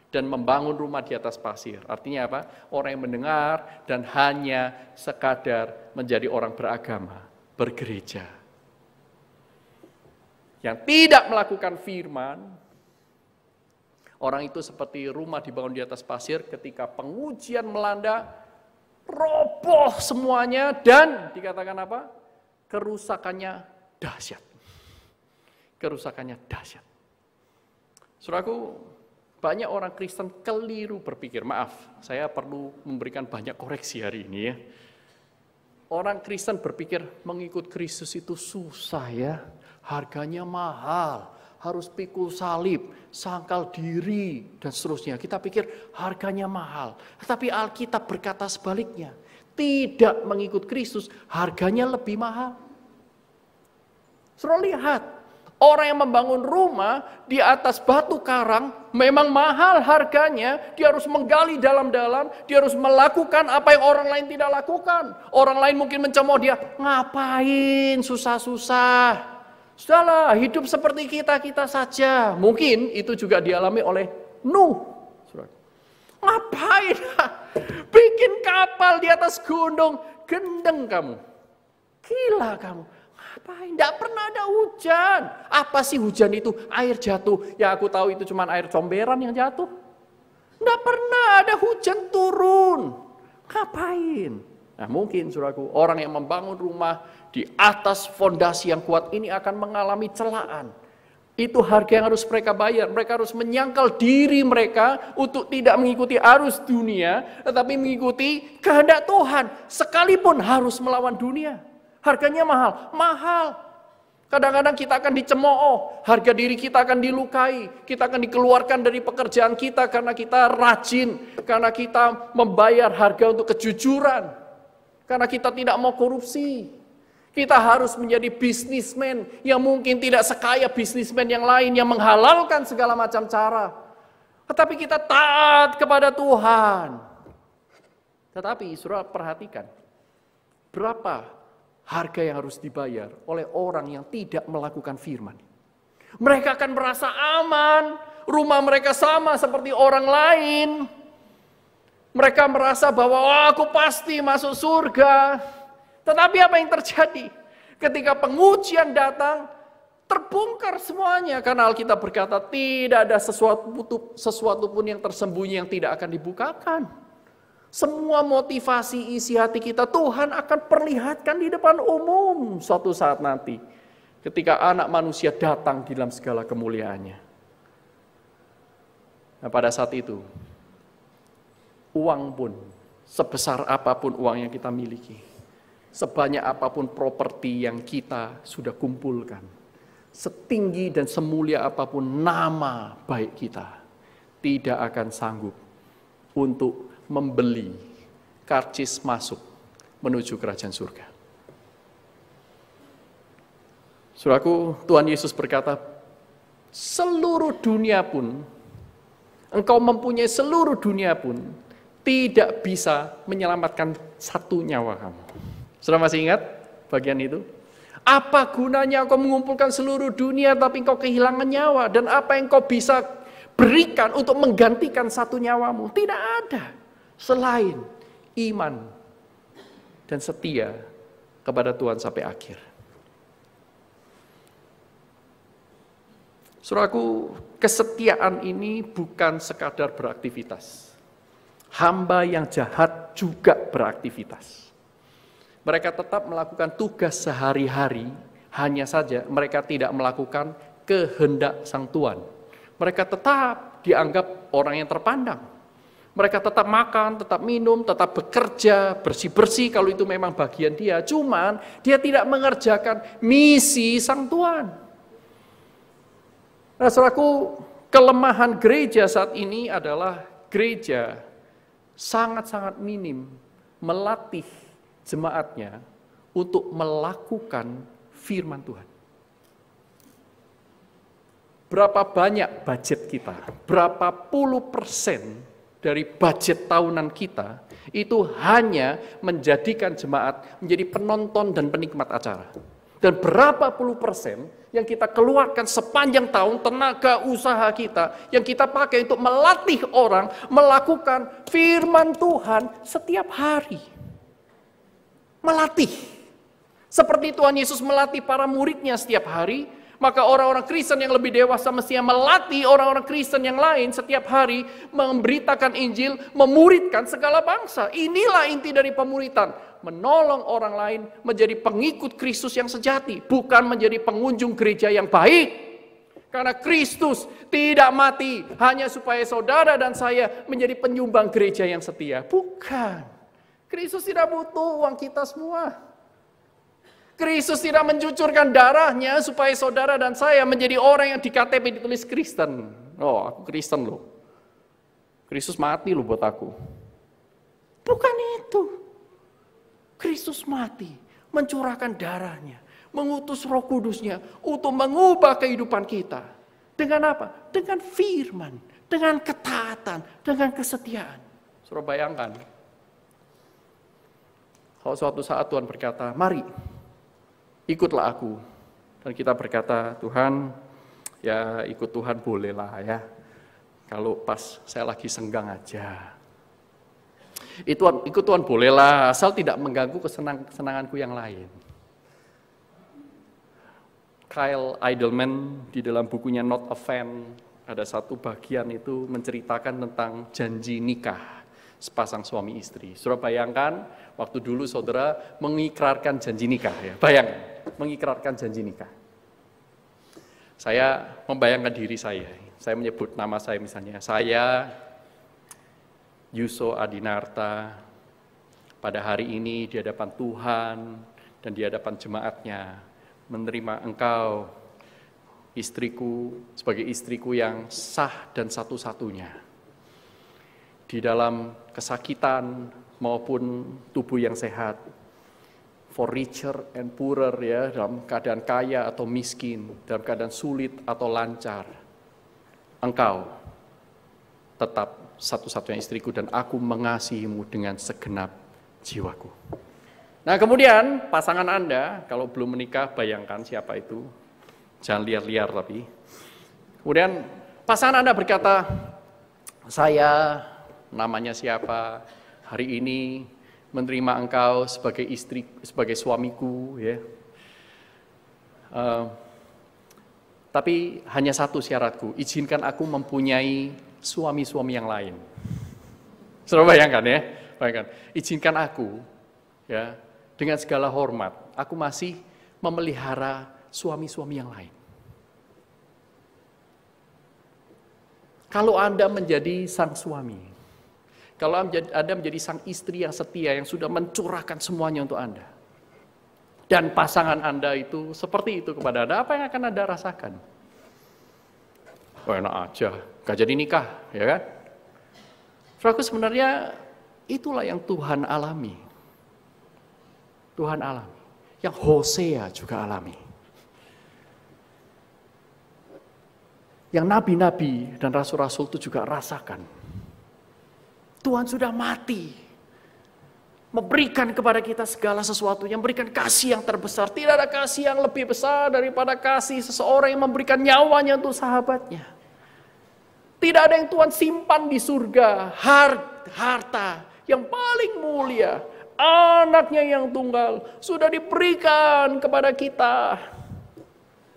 S1: dan membangun rumah di atas pasir. Artinya apa? Orang yang mendengar dan hanya sekadar menjadi orang beragama, bergereja. Yang tidak melakukan firman, orang itu seperti rumah dibangun di atas pasir, ketika pengujian melanda, roboh semuanya, dan dikatakan apa? Kerusakannya dahsyat. Kerusakannya dahsyat. Saudaraku, banyak orang Kristen keliru berpikir. Maaf, saya perlu memberikan banyak koreksi hari ini ya. Orang Kristen berpikir mengikut Kristus itu susah ya. Harganya mahal, harus pikul salib, sangkal diri, dan seterusnya. Kita pikir harganya mahal. Tetapi Alkitab berkata sebaliknya. Tidak mengikut Kristus, harganya lebih mahal. Saudara lihat. Orang yang membangun rumah di atas batu karang memang mahal harganya, dia harus menggali dalam-dalam, dia harus melakukan apa yang orang lain tidak lakukan. Orang lain mungkin mencemooh dia, ngapain susah-susah. Sudahlah, hidup seperti kita saja. Mungkin itu juga dialami oleh Nuh. Ngapain? Bikin kapal di atas gunung, gendeng kamu. Gila kamu. Ngapain? Tidak pernah ada hujan. Apa sih hujan itu? Air jatuh. Ya aku tahu itu cuma air comberan yang jatuh. Tidak pernah ada hujan turun. Ngapain? Nah mungkin saudaraku, orang yang membangun rumah di atas fondasi yang kuat ini akan mengalami celaan. Itu harga yang harus mereka bayar. Mereka harus menyangkal diri mereka untuk tidak mengikuti arus dunia, tetapi mengikuti kehendak Tuhan. Sekalipun harus melawan dunia. Harganya mahal. Kadang-kadang kita akan dicemooh, harga diri kita akan dilukai, kita akan dikeluarkan dari pekerjaan kita karena kita rajin, karena kita membayar harga untuk kejujuran, karena kita tidak mau korupsi. Kita harus menjadi bisnismen yang mungkin tidak sekaya bisnismen yang lain yang menghalalkan segala macam cara. Tetapi kita taat kepada Tuhan. Tetapi saudara perhatikan, berapa harga yang harus dibayar oleh orang yang tidak melakukan firman. Mereka akan merasa aman, rumah mereka sama seperti orang lain. Mereka merasa bahwa aku pasti masuk surga. Tetapi apa yang terjadi? Ketika pengujian datang, terbongkar semuanya. Karena Alkitab berkata tidak ada sesuatu pun yang tersembunyi yang tidak akan dibukakan. Semua motivasi isi hati kita Tuhan akan perlihatkan di depan umum suatu saat nanti. Ketika anak manusia datang di dalam segala kemuliaannya. Nah pada saat itu, uang pun, sebesar apapun uang yang kita miliki, sebanyak apapun properti yang kita sudah kumpulkan, setinggi dan semulia apapun nama baik kita, tidak akan sanggup untuk membeli karcis masuk menuju kerajaan surga. Saudaraku, Tuhan Yesus berkata, seluruh dunia pun, engkau mempunyai seluruh dunia pun, tidak bisa menyelamatkan satu nyawa kamu. Saudara masih ingat bagian itu? Apa gunanya engkau mengumpulkan seluruh dunia tapi engkau kehilangan nyawa? Dan apa yang engkau bisa berikan untuk menggantikan satu nyawamu? Tidak ada. Selain iman dan setia kepada Tuhan sampai akhir. Saudaraku, kesetiaan ini bukan sekadar beraktivitas. Hamba yang jahat juga beraktivitas. Mereka tetap melakukan tugas sehari-hari, hanya saja mereka tidak melakukan kehendak Sang Tuhan. Mereka tetap dianggap orang yang terpandang. Mereka tetap makan, tetap minum, tetap bekerja, bersih-bersih kalau itu memang bagian dia. Cuman dia tidak mengerjakan misi Sang Tuhan. Nah, saudaraku, kelemahan gereja saat ini adalah gereja sangat-sangat minim melatih jemaatnya untuk melakukan firman Tuhan. berapa banyak budget kita, berapa puluh persen dari budget tahunan kita, itu hanya menjadikan jemaat menjadi penonton dan penikmat acara. Dan berapa puluh persen yang kita keluarkan sepanjang tahun, tenaga usaha kita, yang kita pakai untuk melatih orang melakukan firman Tuhan setiap hari. Melatih. Seperti Tuhan Yesus melatih para muridnya setiap hari, maka orang-orang Kristen yang lebih dewasa mestinya melatih orang-orang Kristen yang lain setiap hari, memberitakan Injil, memuridkan segala bangsa. Inilah inti dari pemuritan, menolong orang lain menjadi pengikut Kristus yang sejati, bukan menjadi pengunjung gereja yang baik. Karena Kristus tidak mati hanya supaya saudara dan saya menjadi penyumbang gereja yang setia. Bukan. Kristus tidak butuh uang kita semua. Kristus tidak mencucurkan darahnya supaya saudara dan saya menjadi orang yang di KTP ditulis Kristen. Oh, aku Kristen loh. Kristus mati loh buat aku. Bukan itu. Kristus mati, mencurahkan darahnya, mengutus Roh Kudusnya untuk mengubah kehidupan kita. Dengan apa? Dengan firman, dengan ketaatan, dengan kesetiaan. Saudara bayangkan, kalau suatu saat Tuhan berkata, mari, ikutlah aku. Dan kita berkata, Tuhan, ya ikut Tuhan bolehlah ya. Kalau pas saya lagi senggang aja. Ikut Tuhan bolehlah, asal tidak mengganggu kesenanganku yang lain. Kyle Idleman di dalam bukunya Not a Fan, ada satu bagian itu menceritakan tentang janji nikah sepasang suami istri. Saudara bayangkan, waktu dulu saudara mengikrarkan janji nikah ya. Bayangkan, mengikrarkan janji nikah. Saya membayangkan diri saya menyebut nama saya misalnya, saya Yuso Adinarta, pada hari ini di hadapan Tuhan dan di hadapan jemaatnya, menerima engkau, istriku, sebagai istriku yang sah dan satu-satunya. Di dalam kesakitan maupun tubuh yang sehat, for richer and poorer ya, dalam keadaan kaya atau miskin, dalam keadaan sulit atau lancar, engkau tetap satu-satunya istriku dan aku mengasihimu dengan segenap jiwaku. Nah kemudian pasangan Anda, kalau belum menikah bayangkan siapa itu, jangan liar-liar tapi. Kemudian pasangan Anda berkata, saya namanya siapa, hari ini menerima engkau sebagai istri, sebagai suamiku ya. Tapi hanya satu syaratku, izinkan aku mempunyai suami-suami yang lain. Saudara bayangkan ya, bayangkan. Izinkan aku ya, dengan segala hormat, aku masih memelihara suami-suami yang lain. Kalau Anda menjadi sang suami, kalau Anda menjadi sang istri yang setia, yang sudah mencurahkan semuanya untuk Anda, dan pasangan Anda itu seperti itu kepada Anda, apa yang akan Anda rasakan? Oh, enak aja, gak jadi nikah, ya kan? Saudaraku, sebenarnya itulah yang Tuhan alami. Tuhan alami. Yang Hosea juga alami. Yang nabi-nabi dan rasul-rasul itu juga rasakan. Tuhan sudah mati. Memberikan kepada kita segala sesuatu, yang memberikan kasih yang terbesar. Tidak ada kasih yang lebih besar daripada kasih seseorang yang memberikan nyawanya untuk sahabatnya. Tidak ada yang Tuhan simpan di surga, harta yang paling mulia, anaknya yang tunggal, sudah diberikan kepada kita.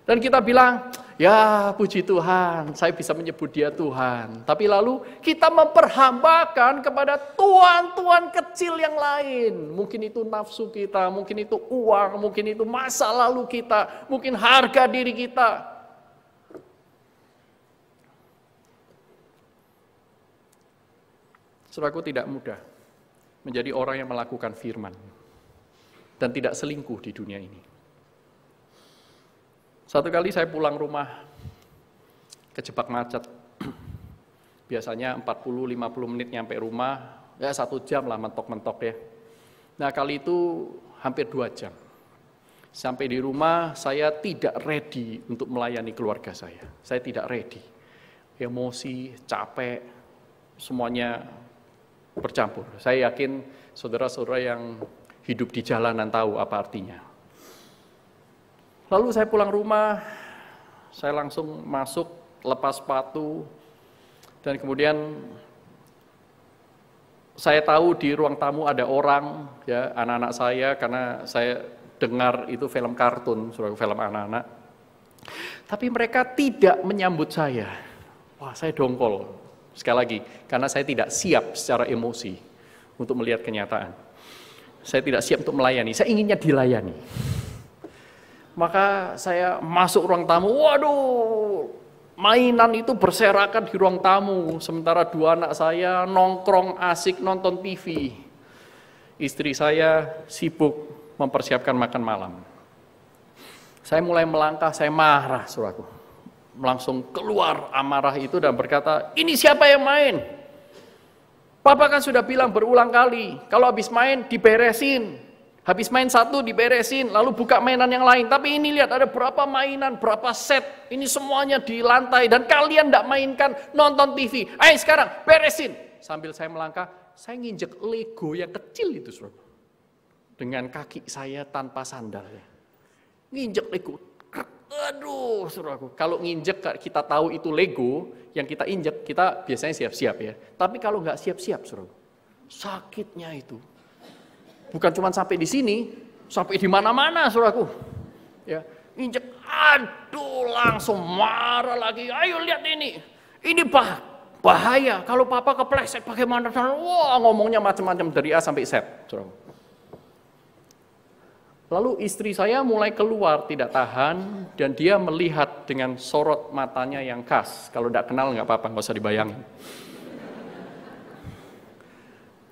S1: Dan kita bilang, ya puji Tuhan, saya bisa menyebut dia Tuhan. Tapi lalu kita memperhambakan kepada tuan-tuan kecil yang lain. Mungkin itu nafsu kita, mungkin itu uang, mungkin itu masa lalu kita, mungkin harga diri kita. Saudaraku, tidak mudah menjadi orang yang melakukan firman dan tidak selingkuh di dunia ini. Satu kali saya pulang rumah, kejebak macet. Biasanya 40-50 menit nyampe rumah, ya 1 jam lah mentok-mentok ya. Nah kali itu hampir 2 jam. Sampai di rumah, saya tidak ready untuk melayani keluarga saya. Saya tidak ready. Emosi, capek, semuanya bercampur. Saya yakin saudara-saudara yang hidup di jalanan tahu apa artinya. Lalu saya pulang rumah, saya langsung masuk, lepas sepatu, dan kemudian saya tahu di ruang tamu ada orang, ya, anak-anak saya, karena saya dengar itu film kartun, film anak-anak. Tapi mereka tidak menyambut saya. Wah, saya dongkol. Sekali lagi, karena saya tidak siap secara emosi untuk melihat kenyataan. Saya tidak siap untuk melayani, saya inginnya dilayani. Maka saya masuk ruang tamu, waduh, mainan itu berserakan di ruang tamu. Sementara dua anak saya nongkrong asik nonton TV. Istri saya sibuk mempersiapkan makan malam. Saya mulai melangkah, saya marah, saudaraku. Langsung keluar amarah itu dan berkata, ini siapa yang main? Papa kan sudah bilang berulang kali, kalau habis main diberesin. Habis main satu diberesin, lalu buka mainan yang lain. Tapi ini lihat ada berapa mainan, berapa set. Ini semuanya di lantai dan kalian tidak mainkan, nonton TV. Ayo sekarang beresin. Sambil saya melangkah, saya nginjek Lego yang kecil itu, saudara. Dengan kaki saya tanpa sandal. Nginjek Lego. Aduh, saudaraku. Kalau nginjek kita tahu itu Lego, yang kita injek, kita biasanya siap-siap ya. Tapi kalau nggak siap-siap, saudaraku, sakitnya itu. Bukan cuma sampai di sini, sampai di mana-mana, saudaraku. Ya, injek, aduh, langsung marah lagi. Ayo lihat ini. Ini bahaya. Kalau papa kepleset bagaimana? Wah, ngomongnya macam-macam dari A sampai Z, saudaraku. Lalu istri saya mulai keluar tidak tahan dan dia melihat dengan sorot matanya yang khas. Kalau tidak kenal nggak apa-apa, nggak usah dibayangin.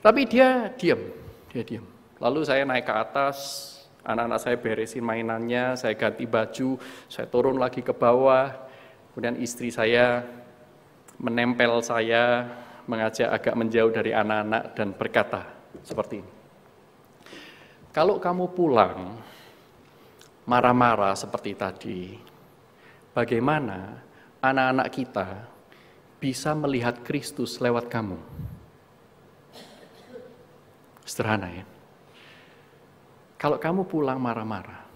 S1: Tapi dia diam. Lalu saya naik ke atas, anak-anak saya beresin mainannya, saya ganti baju, saya turun lagi ke bawah. Kemudian istri saya menempel saya, mengajak agak menjauh dari anak-anak dan berkata seperti ini. Kalau kamu pulang marah-marah seperti tadi, bagaimana anak-anak kita bisa melihat Kristus lewat kamu? Sederhana ya. Kalau kamu pulang marah-marah,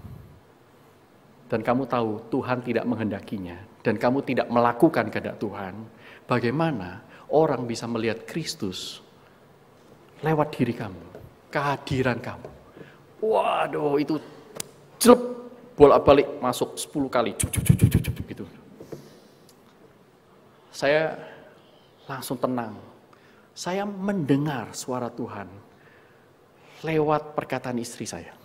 S1: dan kamu tahu Tuhan tidak menghendakinya, dan kamu tidak melakukan kehendak Tuhan, bagaimana orang bisa melihat Kristus lewat diri kamu, kehadiran kamu? Waduh, itu jelek, bolak-balik masuk 10 kali, gitu. Saya langsung tenang. Saya mendengar suara Tuhan lewat perkataan istri saya.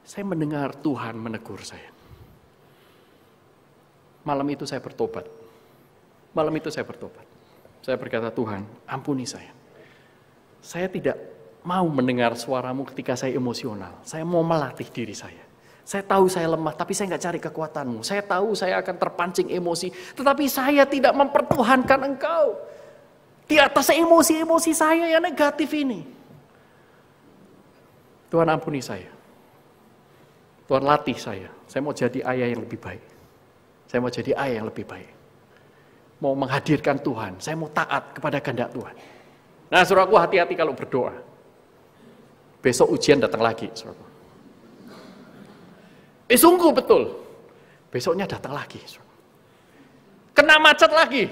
S1: Saya mendengar Tuhan menegur saya. Malam itu saya bertobat. Saya berkata, Tuhan, ampuni saya. Saya tidak mau mendengar suaramu ketika saya emosional. Saya mau melatih diri saya. Saya tahu saya lemah, tapi saya nggak cari kekuatanmu. Saya tahu saya akan terpancing emosi, tetapi saya tidak mempertuhankan engkau. Di atas emosi-emosi saya yang negatif ini. Tuhan ampuni saya. Tuhan latih saya. Saya mau jadi ayah yang lebih baik. Saya mau jadi ayah yang lebih baik. Mau menghadirkan Tuhan. Saya mau taat kepada kehendak Tuhan. Nah, saudaraku, hati-hati kalau berdoa. Besok ujian datang lagi, saudaraku. Sungguh betul. Besoknya datang lagi, saudaraku. Kena macet lagi.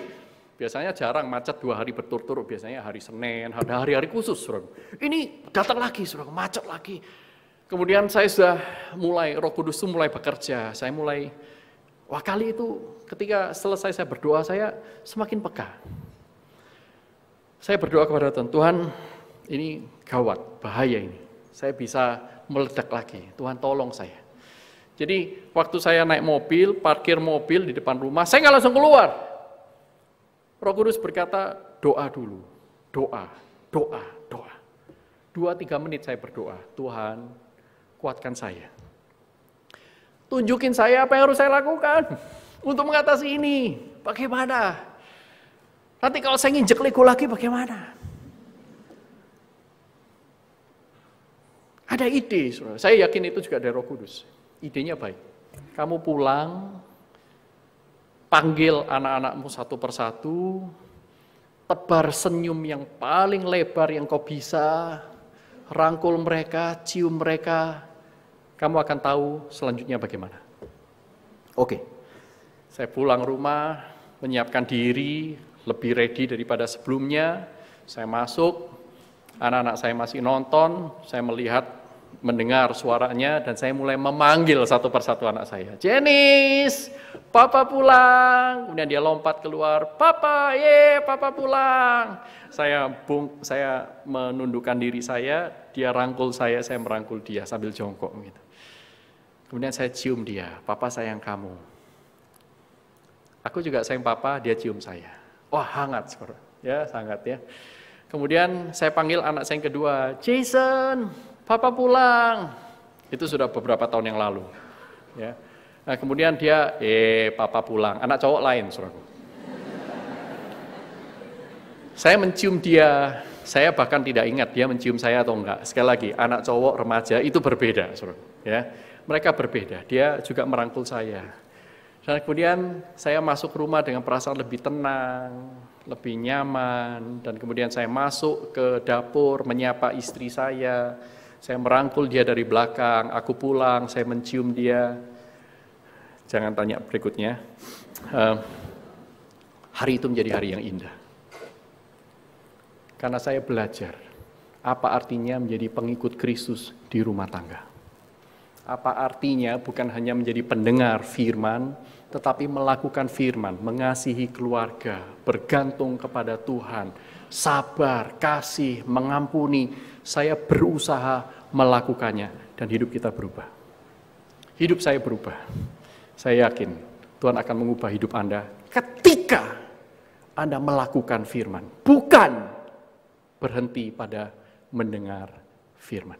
S1: Biasanya jarang macet 2 hari berturut-turut. Biasanya hari Senin, ada hari-hari khusus, saudaraku. Ini datang lagi, saudaraku, macet lagi. Kemudian saya sudah mulai, Roh Kudus itu mulai bekerja. Saya mulai, kali itu ketika selesai saya berdoa, saya semakin peka. Saya berdoa kepada Tuhan, Tuhan, ini gawat, bahaya ini. Saya bisa meledak lagi. Tuhan tolong saya. Jadi waktu saya naik mobil, parkir mobil di depan rumah, saya nggak langsung keluar. Roh Kudus berkata, doa dulu. Doa. 2-3 menit saya berdoa. Tuhan, kuatkan saya. Tunjukin saya apa yang harus saya lakukan untuk mengatasi ini. Bagaimana? Nanti kalau saya nginjek Lego lagi bagaimana? Ada ada ide, saudara. Saya yakin itu juga dari Roh Kudus. Idenya baik. Kamu pulang, panggil anak-anakmu satu persatu, tebar senyum yang paling lebar yang kau bisa, rangkul mereka, cium mereka, kamu akan tahu selanjutnya bagaimana. Oke, saya pulang rumah, menyiapkan diri, lebih ready daripada sebelumnya, saya masuk, anak-anak saya masih nonton, saya mendengar suaranya, dan saya mulai memanggil satu persatu anak saya. Jenis, Papa pulang. Kemudian dia lompat keluar, Papa, Papa pulang. Saya menundukkan diri saya, dia rangkul saya merangkul dia sambil jongkok. Gitu. Kemudian saya cium dia, Papa sayang kamu. Aku juga sayang Papa, dia cium saya. Wah, hangat, ya, sangat ya. Kemudian saya panggil anak saya yang kedua, Jason, Papa pulang. Itu sudah beberapa tahun yang lalu. Ya. Nah, kemudian dia, Papa pulang. Anak cowok lain, saudaraku. Saya mencium dia, saya bahkan tidak ingat dia mencium saya atau enggak. Sekali lagi, anak cowok, remaja itu berbeda, saudaraku. Ya. Mereka berbeda, dia juga merangkul saya. Dan kemudian saya masuk rumah dengan perasaan lebih tenang, lebih nyaman. Dan kemudian saya masuk ke dapur, menyapa istri saya merangkul dia dari belakang, aku pulang, saya mencium dia. Jangan tanya berikutnya. Hari itu menjadi hari yang indah. Karena saya belajar, apa artinya menjadi pengikut Kristus di rumah tangga. Apa artinya bukan hanya menjadi pendengar firman, tetapi melakukan firman, mengasihi keluarga, bergantung kepada Tuhan, sabar, kasih, mengampuni. Saya berusaha melakukannya dan hidup kita berubah. Hidup saya berubah. Saya yakin Tuhan akan mengubah hidup Anda ketika Anda melakukan firman, bukan berhenti pada mendengar firman.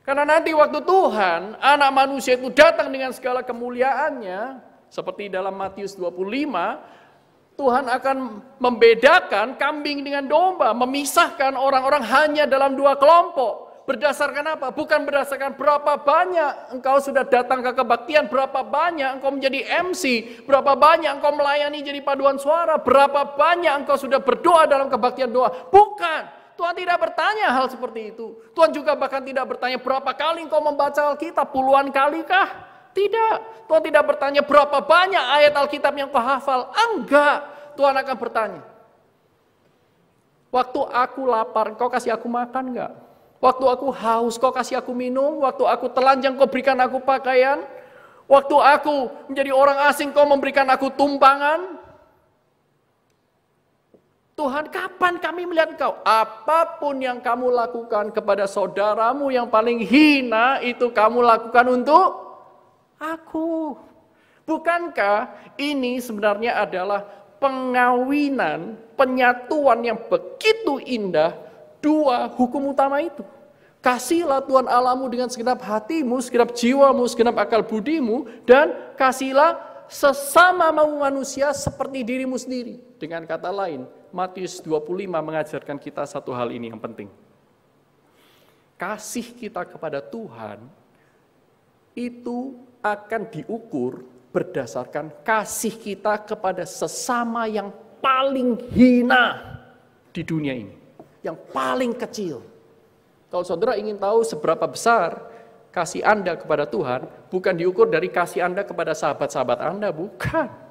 S1: Karena nanti waktu Tuhan, anak manusia itu datang dengan segala kemuliaannya, seperti dalam Matius 25, Tuhan akan membedakan kambing dengan domba, memisahkan orang-orang hanya dalam dua kelompok. Berdasarkan apa? Bukan berdasarkan berapa banyak engkau sudah datang ke kebaktian, berapa banyak engkau menjadi MC, berapa banyak engkau melayani jadi paduan suara, berapa banyak engkau sudah berdoa dalam kebaktian doa. Bukan. Tuhan tidak bertanya hal seperti itu. Tuhan juga bahkan tidak bertanya berapa kali engkau membaca Alkitab, puluhan kali kah? Tidak. Tuhan tidak bertanya berapa banyak ayat Alkitab yang kau hafal. Enggak. Tuhan akan bertanya, waktu aku lapar, kau kasih aku makan enggak? Waktu aku haus, kau kasih aku minum. Waktu aku telanjang, kau berikan aku pakaian. Waktu aku menjadi orang asing, kau memberikan aku tumpangan. Tuhan, kapan kami melihat engkau? Apapun yang kamu lakukan kepada saudaramu yang paling hina, itu kamu lakukan untuk aku. Bukankah ini sebenarnya adalah pengawinan, penyatuan yang begitu indah, dua hukum utama itu. Kasihlah Tuhan Allahmu dengan segenap hatimu, segenap jiwamu, segenap akal budimu, dan kasihlah sesama manusia seperti dirimu sendiri. Dengan kata lain, Matius 25 mengajarkan kita satu hal ini yang penting. Kasih kita kepada Tuhan itu akan diukur berdasarkan kasih kita kepada sesama yang paling hina di dunia ini. Yang paling kecil. Kalau saudara ingin tahu seberapa besar kasih Anda kepada Tuhan, bukan diukur dari kasih Anda kepada sahabat-sahabat Anda, bukan.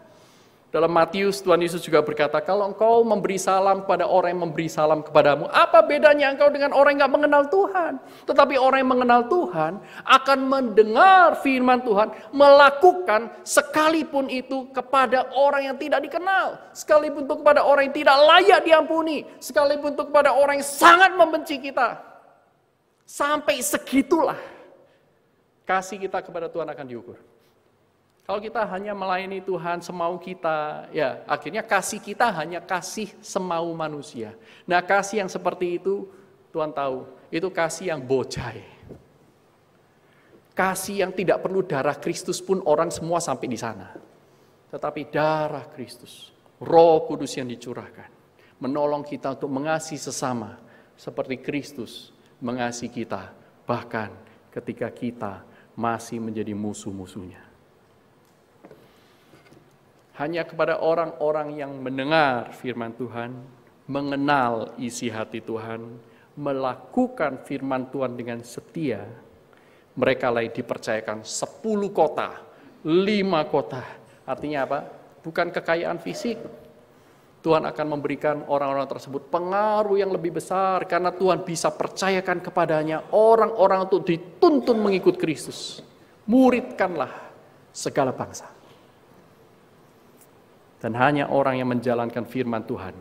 S1: Dalam Matius, Tuhan Yesus juga berkata, kalau engkau memberi salam kepada orang yang memberi salam kepadamu, apa bedanya engkau dengan orang yang gak mengenal Tuhan? Tetapi orang yang mengenal Tuhan akan mendengar firman Tuhan, melakukan sekalipun itu kepada orang yang tidak dikenal, sekalipun itu kepada orang yang tidak layak diampuni, sekalipun itu kepada orang yang sangat membenci kita. Sampai segitulah kasih kita kepada Tuhan akan diukur. Kalau kita hanya melayani Tuhan semau kita, ya akhirnya kasih kita hanya kasih semau manusia. Nah, kasih yang seperti itu, Tuhan tahu, itu kasih yang bojai. Kasih yang tidak perlu darah Kristus pun orang semua sampai di sana. Tetapi darah Kristus, Roh Kudus yang dicurahkan, menolong kita untuk mengasihi sesama seperti Kristus mengasihi kita bahkan ketika kita masih menjadi musuh-musuhnya. Hanya kepada orang-orang yang mendengar firman Tuhan, mengenal isi hati Tuhan, melakukan firman Tuhan dengan setia, mereka lain dipercayakan 10 kota, 5 kota. Artinya apa? Bukan kekayaan fisik. Tuhan akan memberikan orang-orang tersebut pengaruh yang lebih besar karena Tuhan bisa percayakan kepadanya orang-orang untuk dituntun mengikut Kristus. Muridkanlah segala bangsa. Dan hanya orang yang menjalankan firman Tuhan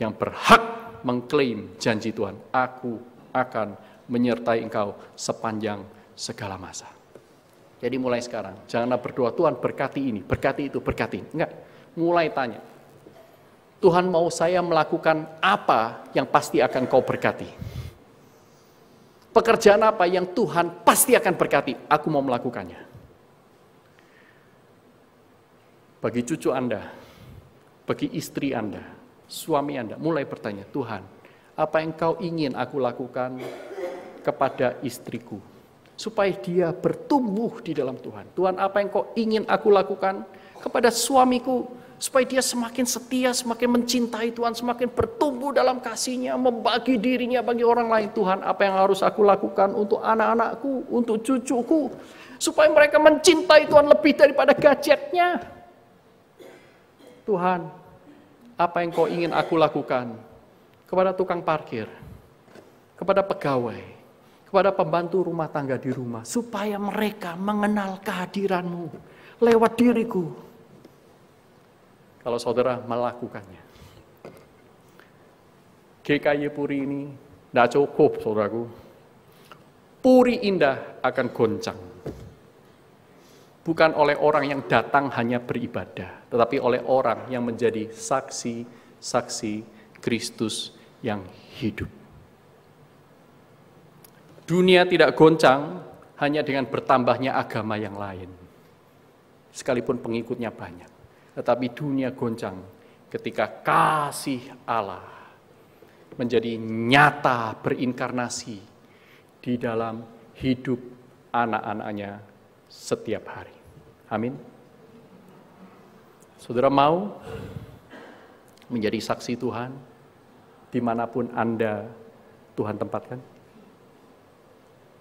S1: yang berhak mengklaim janji Tuhan, aku akan menyertai engkau sepanjang segala masa. Jadi mulai sekarang, janganlah berdoa, Tuhan berkati ini, berkati itu, berkati ini. Enggak, mulai tanya, Tuhan mau saya melakukan apa yang pasti akan kau berkati? Pekerjaan apa yang Tuhan pasti akan berkati? Aku mau melakukannya. Bagi cucu Anda, bagi istri Anda, suami Anda, mulai bertanya, Tuhan, apa yang kau ingin aku lakukan kepada istriku? Supaya dia bertumbuh di dalam Tuhan. Tuhan, apa yang kau ingin aku lakukan kepada suamiku? Supaya dia semakin setia, semakin mencintai Tuhan, semakin bertumbuh dalam kasih-Nya, membagi dirinya bagi orang lain. Tuhan, apa yang harus aku lakukan untuk anak-anakku, untuk cucuku? Supaya mereka mencintai Tuhan lebih daripada gadgetnya. Tuhan, apa yang kau ingin aku lakukan kepada tukang parkir, kepada pegawai, kepada pembantu rumah tangga di rumah, supaya mereka mengenal kehadiran-Mu lewat diriku. Kalau saudara melakukannya. GKY Puri ini tidak cukup, saudaraku. Puri indah akan goncang. Bukan oleh orang yang datang hanya beribadah, tetapi oleh orang yang menjadi saksi-saksi Kristus yang hidup. Dunia tidak goncang hanya dengan bertambahnya agama yang lain, sekalipun pengikutnya banyak. Tetapi dunia goncang ketika kasih Allah menjadi nyata berinkarnasi di dalam hidup anak-anaknya setiap hari. Amin. Saudara mau menjadi saksi Tuhan dimanapun Anda Tuhan tempatkan?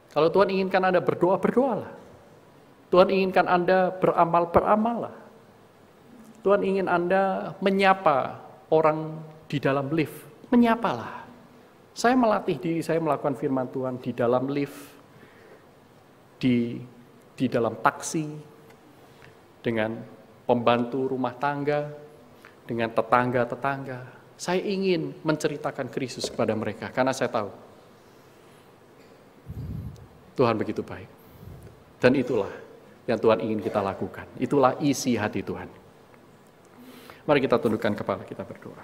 S1: Kalau Tuhan inginkan Anda berdoa, berdoalah. Tuhan inginkan Anda beramal, beramallah. Tuhan ingin Anda menyapa orang di dalam lift, menyapalah. Saya melatih diri saya melakukan firman Tuhan di dalam lift, di dalam taksi, dengan pembantu rumah tangga, dengan tetangga-tetangga. Saya ingin menceritakan Kristus kepada mereka, karena saya tahu Tuhan begitu baik. Dan itulah yang Tuhan ingin kita lakukan. Itulah isi hati Tuhan. Mari kita tundukkan kepala kita berdoa.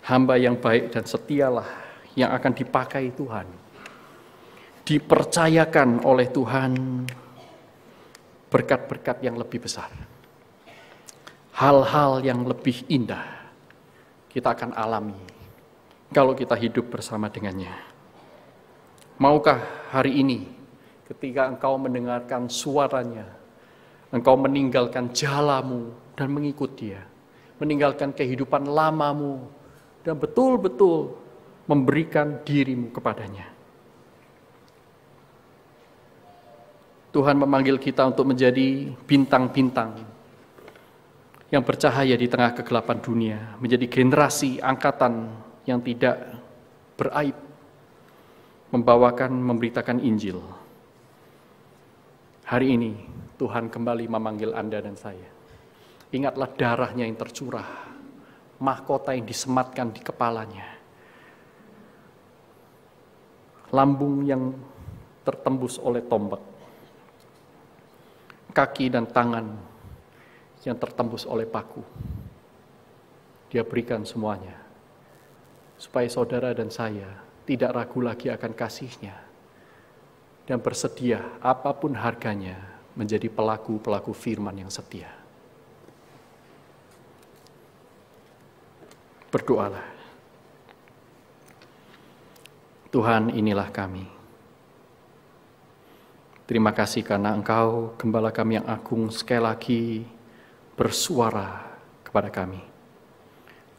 S1: Hamba yang baik dan setialah yang akan dipakai Tuhan. Dipercayakan oleh Tuhan berkat-berkat yang lebih besar. Hal-hal yang lebih indah kita akan alami kalau kita hidup bersama dengannya. Maukah hari ini ketika engkau mendengarkan suaranya, engkau meninggalkan jalamu dan mengikut dia, meninggalkan kehidupan lamamu dan betul-betul memberikan dirimu kepadanya. Tuhan memanggil kita untuk menjadi bintang-bintang yang bercahaya di tengah kegelapan dunia, menjadi generasi angkatan yang tidak beraib, memberitakan Injil. Hari ini Tuhan kembali memanggil Anda dan saya. Ingatlah darahnya yang tercurah, mahkota yang disematkan di kepalanya, lambung yang tertembus oleh tombak, kaki dan tangan yang tertembus oleh paku. Dia berikan semuanya, supaya saudara dan saya tidak ragu lagi akan kasih-Nya, dan bersedia apapun harganya menjadi pelaku-pelaku firman yang setia. Berdoalah. Tuhan, inilah kami. Terima kasih karena Engkau, Gembala kami yang agung, sekali lagi bersuara kepada kami.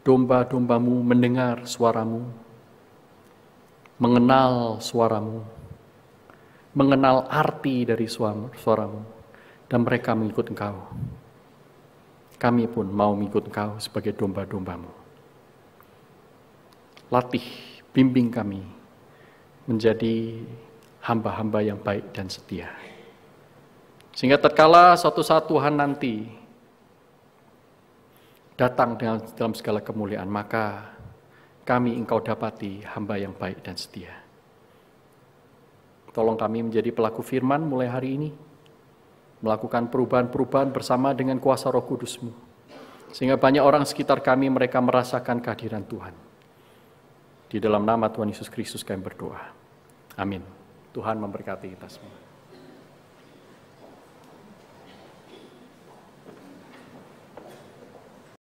S1: Domba-dombamu mendengar suaramu, mengenal suaramu, mengenal arti dari suaramu, dan mereka mengikut Engkau. Kami pun mau mengikut Engkau sebagai domba-dombamu. Latih, bimbing kami menjadi hamba-hamba yang baik dan setia. Sehingga tatkala suatu saat Tuhan nanti datang dalam segala kemuliaan, maka kami Engkau dapati hamba yang baik dan setia. Tolong kami menjadi pelaku firman mulai hari ini, melakukan perubahan-perubahan bersama dengan kuasa Roh Kudus-Mu, sehingga banyak orang sekitar kami mereka merasakan kehadiran Tuhan. Di dalam nama Tuhan Yesus Kristus kami berdoa. Amin. Tuhan memberkati kita semua.